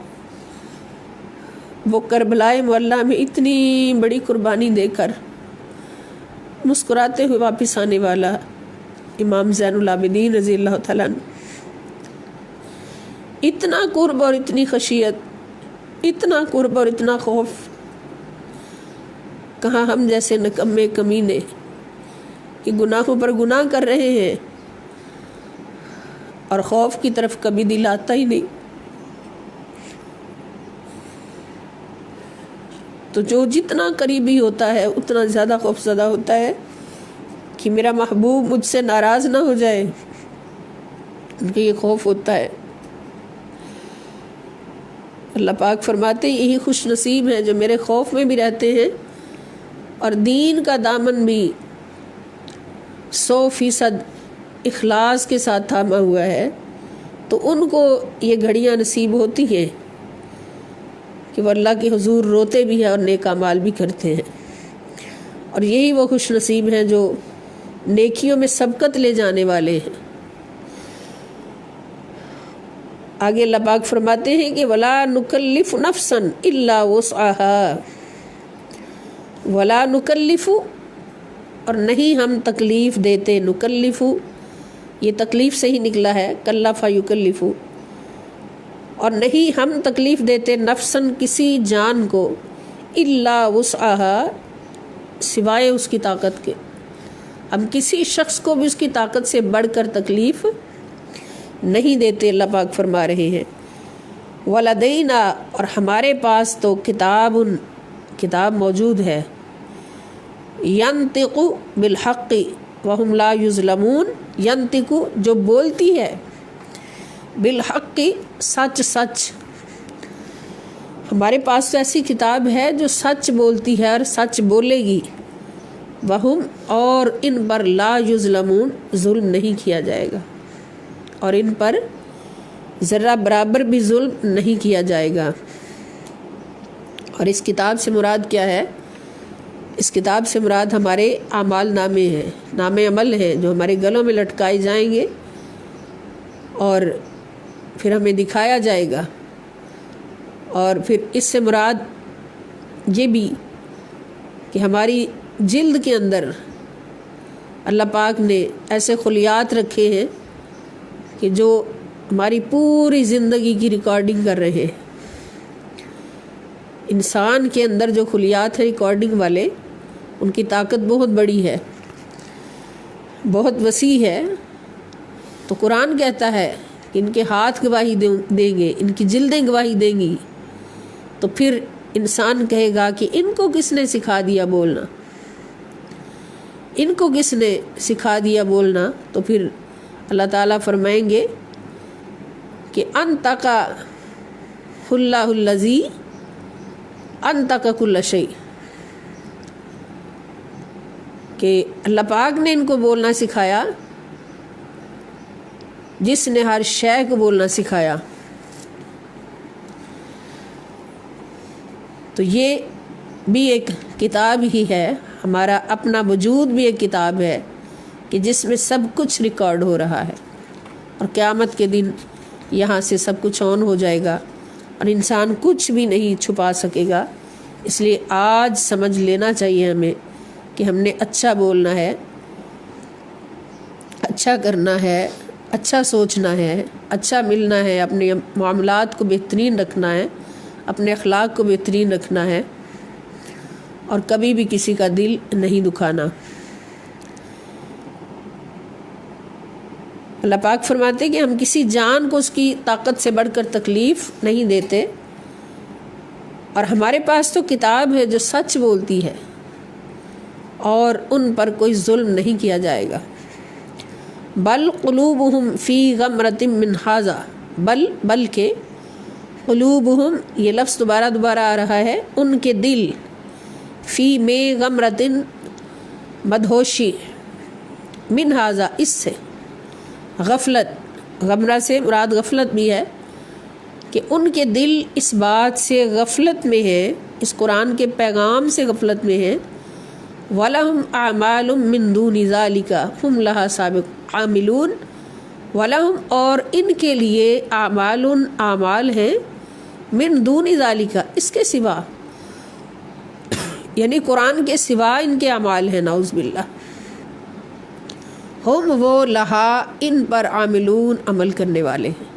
وہ کربلائے معلیٰ میں اتنی بڑی قربانی دے کر مسکراتے ہوئے واپس آنے والا امام زین العابدین رضی اللہ تعالیٰ عنہ. اتنا قرب اور اتنی خشیت، اتنا قرب اور اتنا خوف. کہاں ہم جیسے نکمے کمینے کہ گناہوں پر گناہ کر رہے ہیں اور خوف کی طرف کبھی دل آتا ہی نہیں. تو جو جتنا قریبی ہوتا ہے اتنا زیادہ خوف زدہ ہوتا ہے کہ میرا محبوب مجھ سے ناراض نہ ہو جائے، ان کے یہ خوف ہوتا ہے. اللہ پاک فرماتے ہیں یہی خوش نصیب ہیں جو میرے خوف میں بھی رہتے ہیں اور دین کا دامن بھی 100% اخلاص کے ساتھ تھاما ہوا ہے. تو ان کو یہ گھڑیاں نصیب ہوتی ہیں کہ وہ اللہ کے حضور روتے بھی ہیں اور نیک اعمال بھی کرتے ہیں. اور یہی وہ خوش نصیب ہیں جو نیکیوں میں سبقت لے جانے والے ہیں. آگے اللہ پاک فرماتے ہیں کہ وَلَا نُكَلِّفُ نَفْسًا إِلَّا وُسْعَهَا، وَلَا نُكَلِّفُ اور نہیں ہم تکلیف دیتے، نُكَلِّفُ یہ تکلیف سے ہی نکلا ہے، کلّفَ یُكَلِّفُ، اور نہیں ہم تکلیف دیتے نفساً کسی جان کو، إِلَّا وُسْعَهَا سوائے اس کی طاقت کے. ہم کسی شخص کو بھی اس کی طاقت سے بڑھ کر تکلیف نہیں دیتے. اللہ پاک فرما رہے ہیں ولدینا اور ہمارے پاس تو کتاب موجود ہے، ینطق بالحق وہم لا یظلمون، ینطق جو بولتی ہے، بالحق سچ، ہمارے پاس تو ایسی کتاب ہے جو سچ بولتی ہے اور سچ بولے گی، وہم اور ان پر لا یظلمون ظلم نہیں کیا جائے گا، اور ان پر ذرہ برابر بھی ظلم نہیں کیا جائے گا۔ اور اس کتاب سے مراد کیا ہے؟ اس کتاب سے مراد ہمارے اعمال نامے ہیں، نام عمل ہیں، جو ہمارے گلوں میں لٹکائے جائیں گے اور پھر ہمیں دکھایا جائے گا۔ اور پھر اس سے مراد یہ بھی کہ ہماری جلد کے اندر اللہ پاک نے ایسے خلیات رکھے ہیں کہ جو ہماری پوری زندگی کی ریکارڈنگ کر رہے ہیں۔ انسان کے اندر جو خلیات ہیں ریکارڈنگ والے، ان کی طاقت بہت بڑی ہے، بہت وسیع ہے۔ تو قرآن کہتا ہے کہ ان کے ہاتھ گواہی دیں گے، ان کی جلدیں گواہی دیں گی، تو پھر انسان کہے گا کہ ان کو کس نے سکھا دیا بولنا، ان کو کس نے سکھا دیا بولنا؟ تو پھر اللہ تعالیٰ فرمائیں گے کہ انطق اللہ الذی انطق کل شیء، کہ اللہ پاک نے ان کو بولنا سکھایا جس نے ہر شے کو بولنا سکھایا۔ تو یہ بھی ایک کتاب ہی ہے، ہمارا اپنا وجود بھی ایک کتاب ہے کہ جس میں سب کچھ ریکارڈ ہو رہا ہے، اور قیامت کے دن یہاں سے سب کچھ آن ہو جائے گا اور انسان کچھ بھی نہیں چھپا سکے گا۔ اس لیے آج سمجھ لینا چاہیے ہمیں کہ ہم نے اچھا بولنا ہے، اچھا کرنا ہے، اچھا سوچنا ہے، اچھا ملنا ہے، اپنے معاملات کو بہترین رکھنا ہے، اپنے اخلاق کو بہترین رکھنا ہے، اور کبھی بھی کسی کا دل نہیں دکھانا۔ اللہ پاک فرماتے کہ ہم کسی جان کو اس کی طاقت سے بڑھ کر تکلیف نہیں دیتے، اور ہمارے پاس تو کتاب ہے جو سچ بولتی ہے، اور ان پر کوئی ظلم نہیں کیا جائے گا۔ بل قلوبہم فی غمرۃ من ھذا، بلکہ قلوبہم، یہ لفظ دوبارہ آ رہا ہے، ان کے دل، فی میں غمرۃ مدہوشی، من ھذا اس سے، غفلت، غمرہ سے مراد غفلت بھی ہے کہ ان کے دل اس بات سے غفلت میں ہیں، اس قرآن کے پیغام سے غفلت میں ہیں۔ وَلَهُمْ أَعْمَالٌ مِّن دُونِ ذَلِكَ هُمْ لَهَا سَابِقُونَ عاملون، وَلَهُمْ اور ان کے لیے اعمال ہیں، من دون ذَلِكَ اس کے سوا، یعنی قرآن کے سوا ان کے اعمال ہیں، نعوذ باللہ، ہم وہ لہا ان پر عاملون عمل کرنے والے ہیں،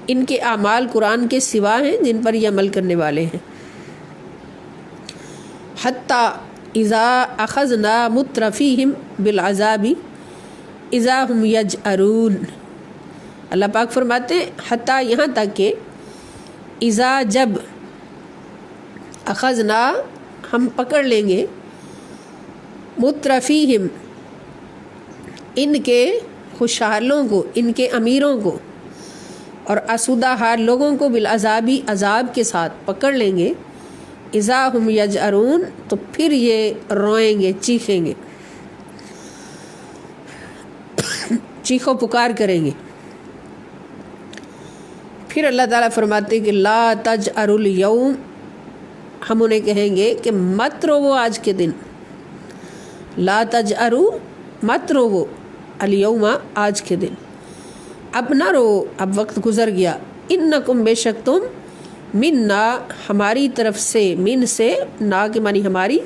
ان کے اعمال قرآن کے سوا ہیں جن پر یہ عمل کرنے والے ہیں۔ حتی اذا اخذنا مترفیہم بالعذاب اذا ہم یجأرون، اللہ پاک فرماتے ہیں حتی یہاں تک کہ اذا جب، اخذنا ہم پکڑ لیں گے، مترفیہم ان کے خوشحالوں کو، ان کے امیروں کو، اور آسودہ حال لوگوں کو، بالعذابی عذاب کے ساتھ پکڑ لیں گے، اذا ہم یجأرون تو پھر یہ روئیں گے، چیخیں گے، چیخو پکار کریں گے۔ پھر اللہ تعالیٰ فرماتے کہ لا تجأروا اليوم، ہم انہیں کہیں گے کہ مت رو آج کے دن، لا تجأروا مت رو الیوم آج کے دن، اب نہ رو، اب وقت گزر گیا، انکم بے شک تم، منا ہماری طرف سے، من سے، نا کے معنی ہماری،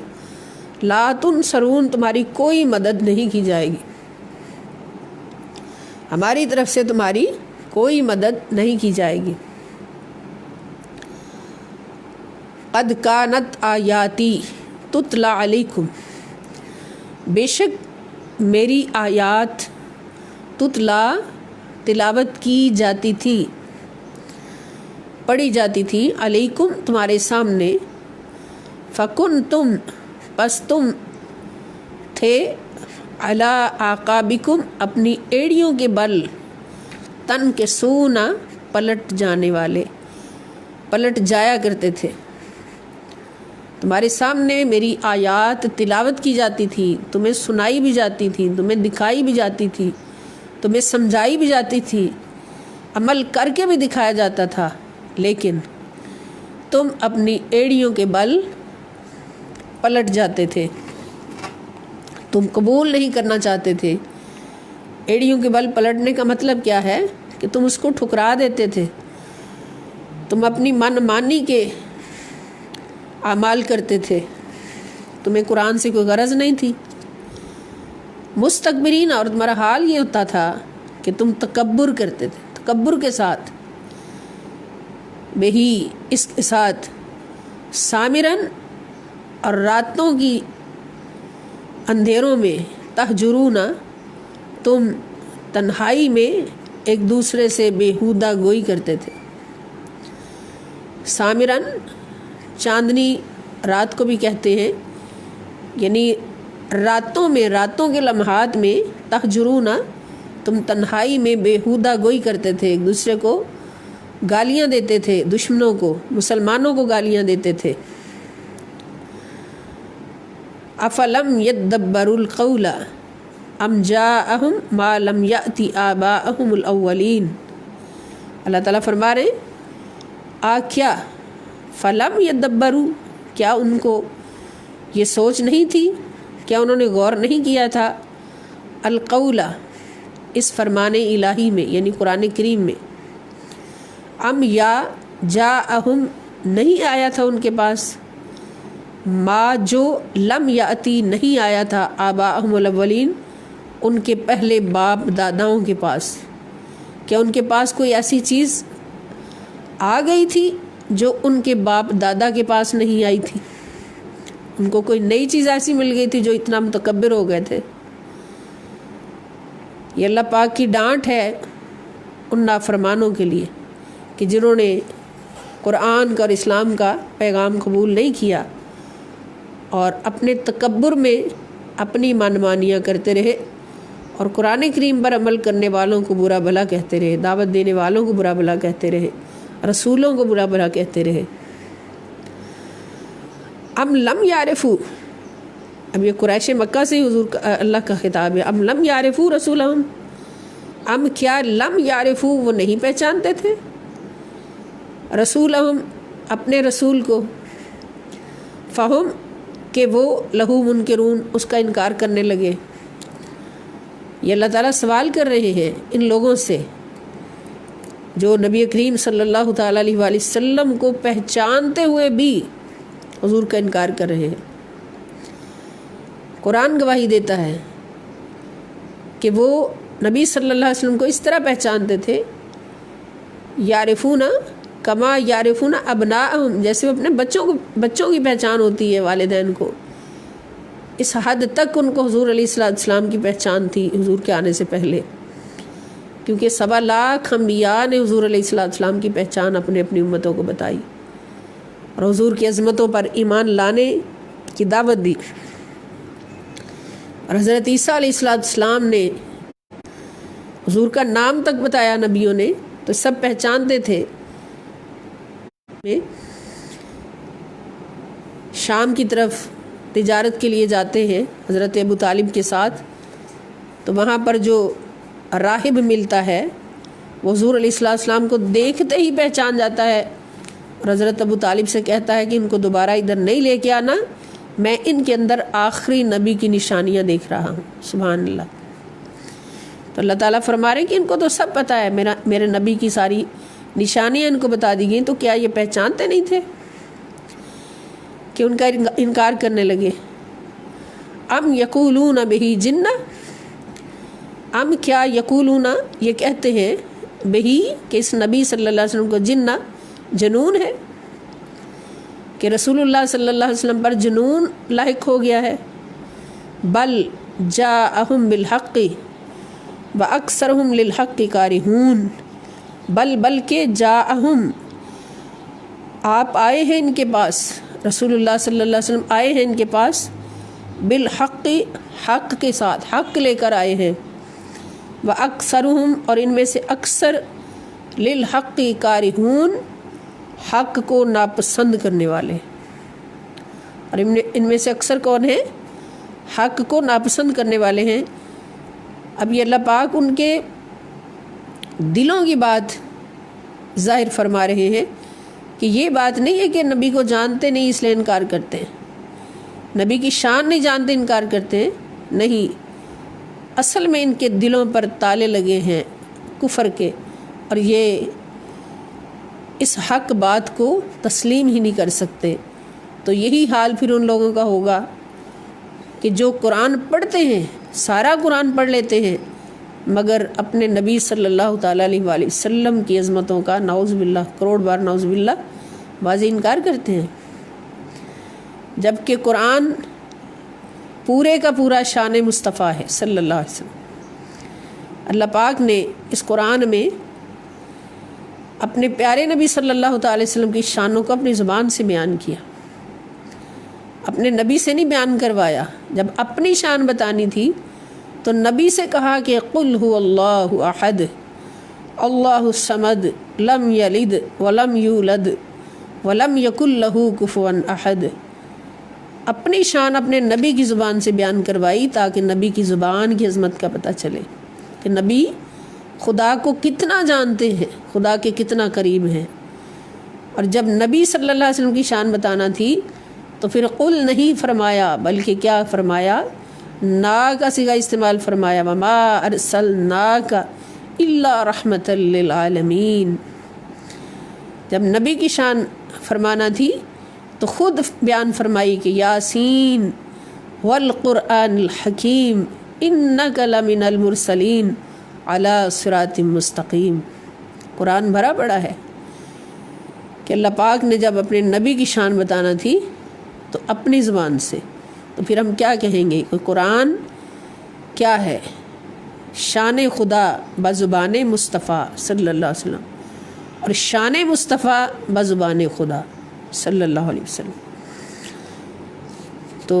لا تنصرون تمہاری کوئی مدد نہیں کی جائے گی، ہماری طرف سے تمہاری کوئی مدد نہیں کی جائے گی۔ قد کانت آیاتی تتلی علیکم، بے شک میری آیات، تتلا تلاوت کی جاتی تھی، پڑھی جاتی تھی علیکم تمہارے سامنے، فکن تم پس تم تھے، علی اعقابکم اپنی ایڑیوں کے بل، تنکسون پلٹ جانے والے، پلٹ جایا کرتے تھے۔ تمہارے سامنے میری آیات تلاوت کی جاتی تھی، تمہیں سنائی بھی جاتی تھی، تمہیں دکھائی بھی جاتی تھی، تمہیں سمجھائی بھی جاتی تھی، عمل کر کے بھی دکھایا جاتا تھا، لیکن تم اپنی ایڑیوں کے بل پلٹ جاتے تھے، تم قبول نہیں کرنا چاہتے تھے۔ ایڑیوں کے بل پلٹنے کا مطلب کیا ہے کہ تم اس کو ٹھکرا دیتے تھے، تم اپنی من مانی کے اعمال کرتے تھے، تمہیں قرآن سے کوئی غرض نہیں تھی۔ مستکبرین، اور تمہارا حال یہ ہوتا تھا کہ تم تکبر کرتے تھے، تکبر کے ساتھ، بہی اس کے ساتھ، سامرن اور راتوں کی اندھیروں میں، تہجرون تم تنہائی میں ایک دوسرے سے بیہودہ گوئی کرتے تھے۔ سامرن چاندنی رات کو بھی کہتے ہیں، یعنی راتوں میں، راتوں کے لمحات میں، تہجرون تم تنہائی میں بیہودہ گوئی کرتے تھے، ایک دوسرے کو گالیاں دیتے تھے، دشمنوں کو، مسلمانوں کو گالیاں دیتے تھے۔ افلم یدبروا القول ام جاءہم ما لم یأت آباءہم الاولین۔ اللہ تعالیٰ فرما رہے ہیں کیا فلم یدبروا، کیا ان کو یہ سوچ نہیں تھی، کیا انہوں نے غور نہیں کیا تھا، القول اس فرمان الہی میں، یعنی قرآن کریم میں، ام یا جاءہم نہیں آیا تھا ان کے پاس، ما جو لم یاتی نہیں آیا تھا، آباءہم الاولین ان کے پہلے باپ داداؤں کے پاس، کیا ان کے پاس کوئی ایسی چیز آ گئی تھی جو ان کے باپ دادا کے پاس نہیں آئی تھی؟ ان کو کوئی نئی چیز ایسی مل گئی تھی جو اتنا متکبر ہو گئے تھے؟ یہ اللہ پاک کی ڈانٹ ہے ان نافرمانوں کے لیے کہ جنہوں نے قرآن کا اور اسلام کا پیغام قبول نہیں کیا اور اپنے تکبر میں اپنی منمانیاں کرتے رہے، اور قرآن کریم پر عمل کرنے والوں کو برا بھلا کہتے رہے، دعوت دینے والوں کو برا بھلا کہتے رہے، رسولوں کو برا بھلا کہتے رہے۔ ام لم یعرفوا، اب یہ قریش مکہ سے حضور اللہ کا خطاب ہے، ام لم یعرفوا رسولہم، ام کیا لم یعرفوا وہ نہیں پہچانتے تھے رسولہم اپنے رسول کو، فہم کہ وہ لہو منکرون اس کا انکار کرنے لگے۔ یہ اللہ تعالیٰ سوال کر رہے ہیں ان لوگوں سے جو نبی کریم صلی اللہ تعالیٰ علیہ وآلہ وسلم کو پہچانتے ہوئے بھی حضور کا انکار کر رہے ہیں۔ قرآن گواہی دیتا ہے کہ وہ نبی صلی اللہ علیہ وسلم کو اس طرح پہچانتے تھے، یعرفون کما یعرفون ابناءہم، جیسے وہ اپنے بچوں کی پہچان ہوتی ہے والدین کو، اس حد تک ان کو حضور علیہ السلام کی پہچان تھی حضور کے آنے سے پہلے، کیونکہ 1.25 لاکھ انبیاء نے حضور علیہ السلام کی پہچان اپنی امتوں کو بتائی اور حضور کی عظمتوں پر ایمان لانے کی دعوت دی، اور حضرت عیسیٰ علیہ السلام نے حضور کا نام تک بتایا نبیوں نے، تو سب پہچانتے تھے۔ شام کی طرف تجارت کے لیے جاتے ہیں حضرت ابو طالب کے ساتھ، تو وہاں پر جو راہب ملتا ہے وہ حضور علیہ السلام کو دیکھتے ہی پہچان جاتا ہے، اور حضرت ابو طالب سے کہتا ہے کہ ان کو دوبارہ ادھر نہیں لے کے آنا، میں ان کے اندر آخری نبی کی نشانیاں دیکھ رہا ہوں۔ سبحان اللہ۔ تو اللہ تعالیٰ فرما رہے ہیں کہ ان کو تو سب پتہ ہے، میرے نبی کی ساری نشانیاں ان کو بتا دی گئیں، تو کیا یہ پہچانتے نہیں تھے کہ ان کا انکار کرنے لگے؟ ام یقولون بہی جنہ، ام کیا یقولون یہ کہتے ہیں، بہی کہ اس نبی صلی اللہ علیہ وسلم کو، جنہ جنون ہے، کہ رسول اللہ صلی اللہ علیہ وسلم پر جنون لاحق ہو گیا ہے۔ بل جاءہم بالحق واکثرہم للحق کارہون، بلکہ جاءہم آپ آئے ہیں ان کے پاس، رسول اللہ صلی اللہ علیہ وسلم آئے ہیں ان کے پاس بالحق، حق کے ساتھ، حق لے کر آئے ہیں، وَأَكْثَرُهُمْ اور ان میں سے اکثر للحق کارہون، حق کو ناپسند کرنے والے، اور ان میں سے اکثر کون ہیں؟ حق کو ناپسند کرنے والے ہیں۔ اب یہ اللہ پاک ان کے دلوں کی بات ظاہر فرما رہے ہیں کہ یہ بات نہیں ہے کہ نبی کو جانتے نہیں اس لیے انکار کرتے ہیں، نبی کی شان نہیں جانتے انکار کرتے ہیں، نہیں، اصل میں ان کے دلوں پر تالے لگے ہیں کفر کے، اور یہ اس حق بات کو تسلیم ہی نہیں کر سکتے۔ تو یہی حال پھر ان لوگوں کا ہوگا کہ جو قرآن پڑھتے ہیں، سارا قرآن پڑھ لیتے ہیں، مگر اپنے نبی صلی اللہ تعالیٰ علیہ وآلہ وسلم کی عظمتوں کا نعوذ باللہ، کروڑ بار نعوذ باللہ، واضح انکار کرتے ہیں، جبکہ قرآن پورے کا پورا شان مصطفیٰ ہے صلی اللہ علیہ وسلم۔ اللہ پاک نے اس قرآن میں اپنے پیارے نبی صلی اللہ تعالی وسلم کی شانوں کو اپنی زبان سے بیان کیا، اپنے نبی سے نہیں بیان کروایا۔ جب اپنی شان بتانی تھی تو نبی سے کہا کہ قل هو اللہ احد اللہ الصمد لم یلد ولم یولد ولم یکن لہ کفوا احد۔ اپنی شان اپنے نبی کی زبان سے بیان کروائی تاکہ نبی کی زبان کی عظمت کا پتہ چلے کہ نبی خدا کو کتنا جانتے ہیں، خدا کے کتنا قریب ہیں۔ اور جب نبی صلی اللہ علیہ وسلم کی شان بتانا تھی تو پھر قل نہیں فرمایا، بلکہ کیا فرمایا؟ نا کا صیغہ استعمال فرمایا، وما ارسلناک الا رحمۃ للعالمین۔ جب نبی کی شان فرمانا تھی تو خود بیان فرمائی کہ یاسین والقرآن الحکیم انک لمن المرسلین علی صراط مستقیم۔ قرآن بھرا پڑا ہے کہ اللہ پاک نے جب اپنے نبی کی شان بتانا تھی تو اپنی زبان سے، تو پھر ہم کیا کہیں گے کہ قرآن کیا ہے؟ شان خدا بزبان مصطفیٰ صلی اللہ علیہ وسلم، اور شان مصطفیٰ بزبان خدا صلی اللہ علیہ وسلم۔ تو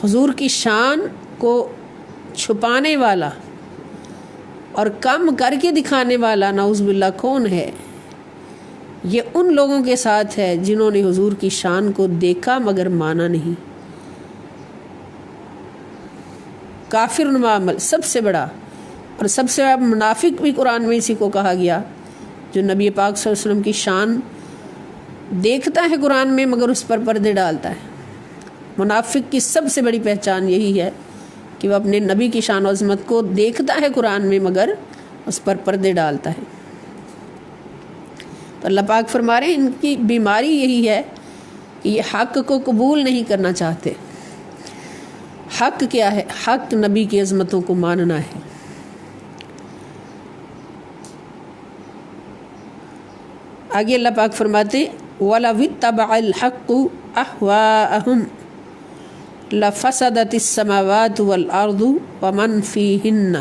حضور کی شان کو چھپانے والا اور کم کر کے دکھانے والا نعوذ باللہ کون ہے؟ یہ ان لوگوں کے ساتھ ہے جنہوں نے حضور کی شان کو دیکھا مگر مانا نہیں۔ کافر نما عمل سب سے بڑا اور سب سے بڑا منافق بھی قرآن میں اسی کو کہا گیا، جو نبی پاک صلی اللہ علیہ وسلم کی شان دیکھتا ہے قرآن میں مگر اس پر پردے ڈالتا ہے۔ منافق کی سب سے بڑی پہچان یہی ہے کہ وہ اپنے نبی کی شان و عظمت کو دیکھتا ہے قرآن میں مگر اس پر پردے ڈالتا ہے۔ تو اللہ پاک فرما رہے ہیں ان کی بیماری یہی ہے کہ یہ حق کو قبول نہیں کرنا چاہتے۔ حق کیا ہے؟ حق نبی کی عظمتوں کو ماننا ہے۔ آگے اللہ پاک فرماتے وَلَوِ اتَّبَعَ الْحَقُّ أَهْوَاءَهُمْ لَفَسَدَتِ السَّمَاوَاتُ وَالْأَرْضُ وَمَنْ فِيهِنَّ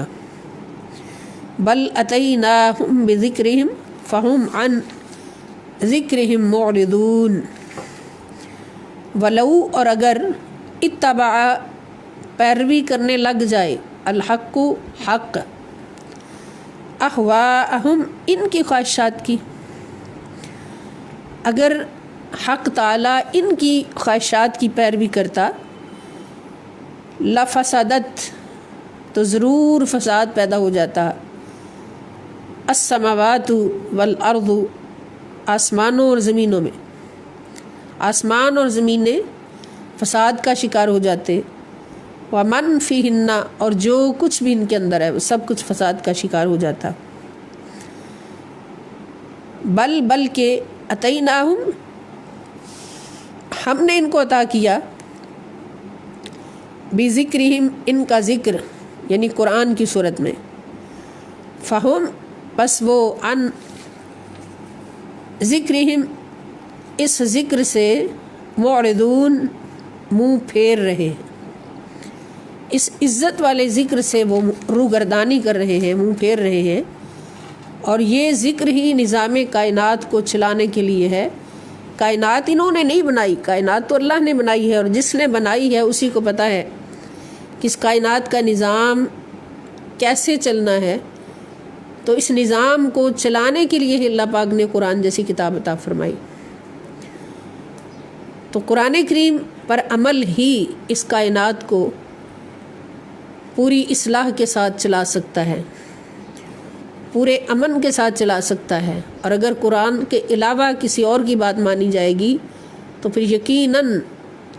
بَلْ أَتَيْنَاهُمْ بِذِكْرِهِمْ فَهُمْ عَنْ ذِكْرِهِمْ مُعْرِضُونَ۔ وَلَوْ اور اگر اتبع پیروی کرنے لگ جائے، الحق حق، احواءہم ان کی خواہشات کی، اگر حق تعالیٰ ان کی خواہشات کی پیروی کرتا، لفسدت تو ضرور فساد پیدا ہو جاتا، السماوات والارض آسمانوں اور زمینوں میں، آسمان اور زمینیں فساد کا شکار ہو جاتے، ومن فیہن اور جو کچھ بھی ان کے اندر ہے وہ سب کچھ فساد کا شکار ہو جاتا۔ بلکہ اتیناہم ہم نے ان کو عطا کیا، بذکرہم ان کا ذکر یعنی قرآن کی صورت میں، فہم بس وہ ان ذکرہم اس ذکر سے معرضون منہ پھیر رہے ہیں، اس عزت والے ذکر سے وہ روگردانی کر رہے ہیں، منہ پھیر رہے ہیں۔ اور یہ ذکر ہی نظام کائنات کو چلانے کے لیے ہے، کائنات انہوں نے نہیں بنائی، کائنات تو اللہ نے بنائی ہے، اور جس نے بنائی ہے اسی کو پتہ ہے کہ اس کائنات کا نظام کیسے چلنا ہے۔ تو اس نظام کو چلانے کے لیے ہی اللہ پاک نے قرآن جیسی کتاب عطا فرمائی۔ تو قرآن کریم پر عمل ہی اس کائنات کو پوری اصلاح کے ساتھ چلا سکتا ہے، پورے امن کے ساتھ چلا سکتا ہے۔ اور اگر قرآن کے علاوہ کسی اور کی بات مانی جائے گی تو پھر یقیناً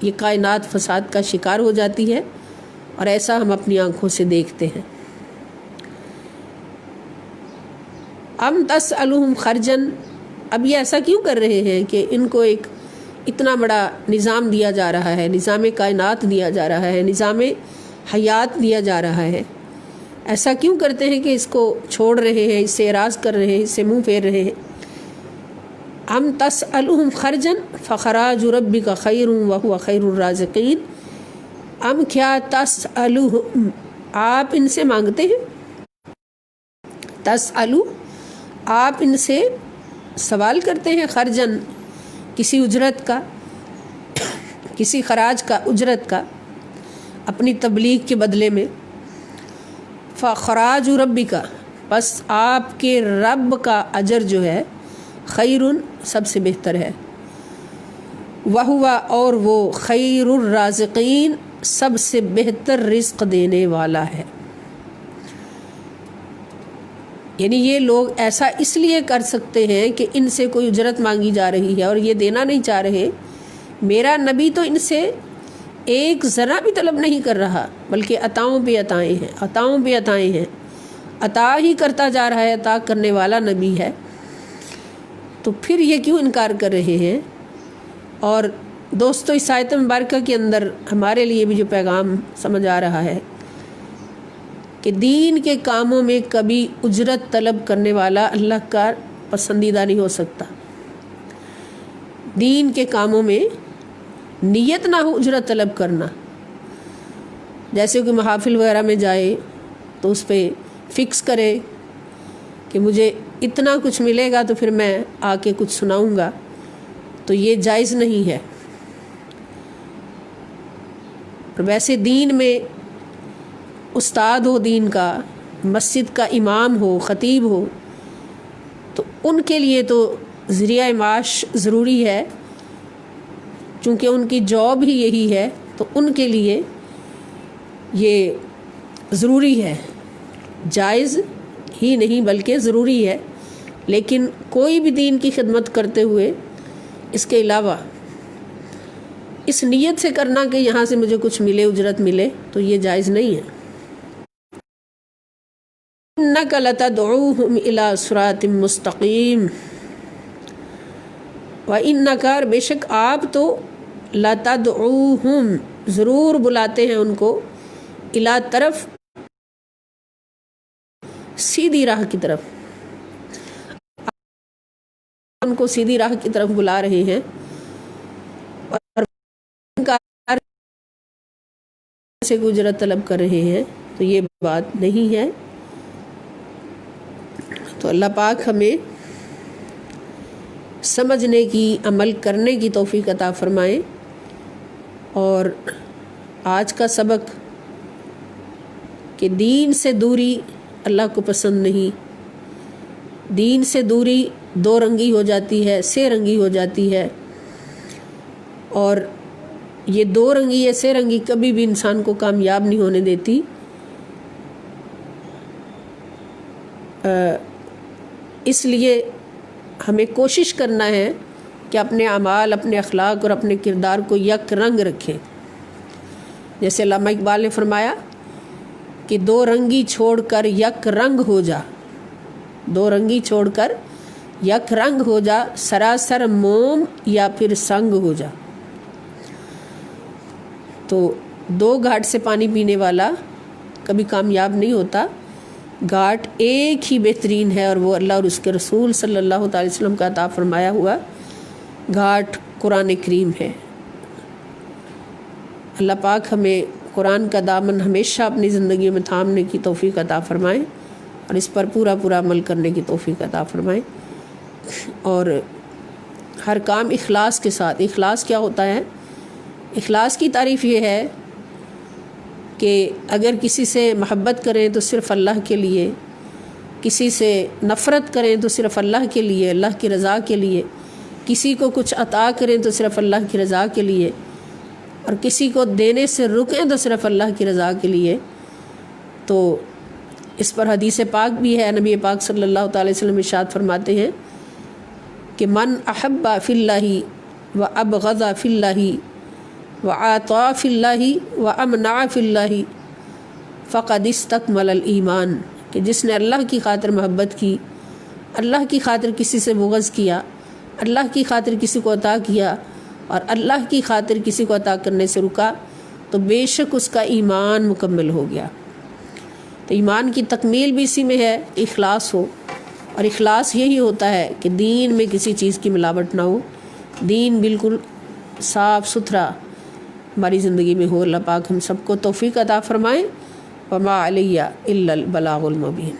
یہ کائنات فساد کا شکار ہو جاتی ہے، اور ایسا ہم اپنی آنکھوں سے دیکھتے ہیں۔ ام تسألہم خرجن، اب یہ ایسا کیوں کر رہے ہیں کہ ان کو ایک اتنا بڑا نظام دیا جا رہا ہے، نظام کائنات دیا جا رہا ہے، نظام حیات دیا جا رہا ہے، ایسا کیوں کرتے ہیں کہ اس کو چھوڑ رہے ہیں، اس سے اعراض کر رہے ہیں، اس سے منہ پھیر رہے ہیں؟ ام تسألہم خرجن فخراج ربک خیر وہو خیر الرازقین، ام کیا تسألہم، آپ ان سے مانگتے ہیں، تسألو آپ ان سے سوال کرتے ہیں، خرجن کسی اجرت کا، کسی خراج کا، اجرت کا، اپنی تبلیغ کے بدلے میں، فخراج ربک، پس آپ کے رب کا اجر جو ہے، خیرن سب سے بہتر ہے، وہو اور وہ خیر الرازقین سب سے بہتر رزق دینے والا ہے۔ یعنی یہ لوگ ایسا اس لیے کر سکتے ہیں کہ ان سے کوئی اجرت مانگی جا رہی ہے اور یہ دینا نہیں چاہ رہے۔ میرا نبی تو ان سے ایک ذرا بھی طلب نہیں کر رہا، بلکہ عطاؤں پہ عطائیں ہیں، عطاؤں پہ عطائیں ہیں، عطا ہی کرتا جا رہا ہے، عطا کرنے والا نبی ہے، تو پھر یہ کیوں انکار کر رہے ہیں؟ اور دوستو، اس آیت مبارکہ کے اندر ہمارے لیے بھی جو پیغام سمجھ آ رہا ہے کہ دین کے کاموں میں کبھی اجرت طلب کرنے والا اللہ کا پسندیدہ نہیں ہو سکتا۔ دین کے کاموں میں نیت نہ ہو اجرت طلب کرنا، جیسے کہ محافل وغیرہ میں جائے تو اس پہ فکس کرے کہ مجھے اتنا کچھ ملے گا تو پھر میں آ کے کچھ سناؤں گا، تو یہ جائز نہیں ہے۔ اور ویسے دین میں استاد ہو، دین کا، مسجد کا امام ہو، خطیب ہو، تو ان کے لیے تو ذریعہ معاش ضروری ہے، چونکہ ان کی جاب ہی یہی ہے، تو ان کے لیے یہ ضروری ہے، جائز ہی نہیں بلکہ ضروری ہے۔ لیکن کوئی بھی دین کی خدمت کرتے ہوئے اس کے علاوہ اس نیت سے کرنا کہ یہاں سے مجھے کچھ ملے، اجرت ملے، تو یہ جائز نہیں ہے۔ اِنَّكَ لَتَدْعُوهُمْ إِلَىٰ صِرَاطٍ مُسْتَقِيمٍ وَإِنَّكَ، بے شک آپ تو، لَتَدْعُوهُمْ ضرور بلاتے ہیں ان کو، إِلَىٰ طرف، سیدھی راہ کی طرف، ان کو سیدھی راہ کی طرف بلا رہے ہیں، اور انکار سے اجرت طلب کر رہے ہیں، تو یہ بات نہیں ہے۔ تو اللہ پاک ہمیں سمجھنے کی، عمل کرنے کی توفیق عطا فرمائے۔ اور آج کا سبق کہ دین سے دوری اللہ کو پسند نہیں، دین سے دوری دو رنگی ہو جاتی ہے، سے رنگی ہو جاتی ہے، اور یہ دو رنگی یا سے رنگی کبھی بھی انسان کو کامیاب نہیں ہونے دیتی۔ اس لیے ہمیں کوشش کرنا ہے کہ اپنے اعمال، اپنے اخلاق اور اپنے کردار کو یک رنگ رکھیں۔ جیسے علامہ اقبال نے فرمایا کہ دو رنگی چھوڑ کر یک رنگ ہو جا، دو رنگی چھوڑ کر یک رنگ ہو جا، سراسر موم یا پھر سنگ ہو جا۔ تو دو گھاٹ سے پانی پینے والا کبھی کامیاب نہیں ہوتا۔ گھاٹ ایک ہی بہترین ہے، اور وہ اللہ اور اس کے رسول صلی اللہ تعالی وسلم کا عطا فرمایا ہوا گھاٹ قرآن کریم ہے۔ اللہ پاک ہمیں قرآن کا دامن ہمیشہ اپنی زندگی میں تھامنے کی توفیق عطا فرمائے، اور اس پر پورا عمل کرنے کی توفیق عطا فرمائے۔ اور ہر کام اخلاص کے ساتھ. اخلاص کیا ہوتا ہے؟ اخلاص کی تعریف یہ ہے کہ اگر کسی سے محبت کریں تو صرف اللہ کے لیے، کسی سے نفرت کریں تو صرف اللہ کے لیے، اللہ کی رضا کے لیے، کسی کو کچھ عطا کریں تو صرف اللہ کی رضا کے لیے، اور کسی کو دینے سے رکیں تو صرف اللہ کی رضا کے لیے. تو اس پر حدیث پاک بھی ہے. نبی پاک صلی اللہ تعالی وسلم ارشاد فرماتے ہیں کہ من احب فی اللہ و ابغض فی اللہ و اعطا فی اللہ و امنع فی اللہ فقد استکمل الایمان، کہ جس نے اللہ کی خاطر محبت کی، اللہ کی خاطر کسی سے بغض کیا، اللہ کی خاطر کسی کو عطا کیا، اور اللہ کی خاطر کسی کو عطا کرنے سے رکا، تو بے شک اس کا ایمان مکمل ہو گیا. تو ایمان کی تکمیل بھی اسی میں ہے، اخلاص ہو. اور اخلاص یہی ہوتا ہے کہ دین میں کسی چیز کی ملاوٹ نہ ہو، دین بالکل صاف ستھرا ہماری زندگی میں ہو. اللہ پاک ہم سب کو توفیق عطا فرمائے. وما علیہ الا البلاغ المبین.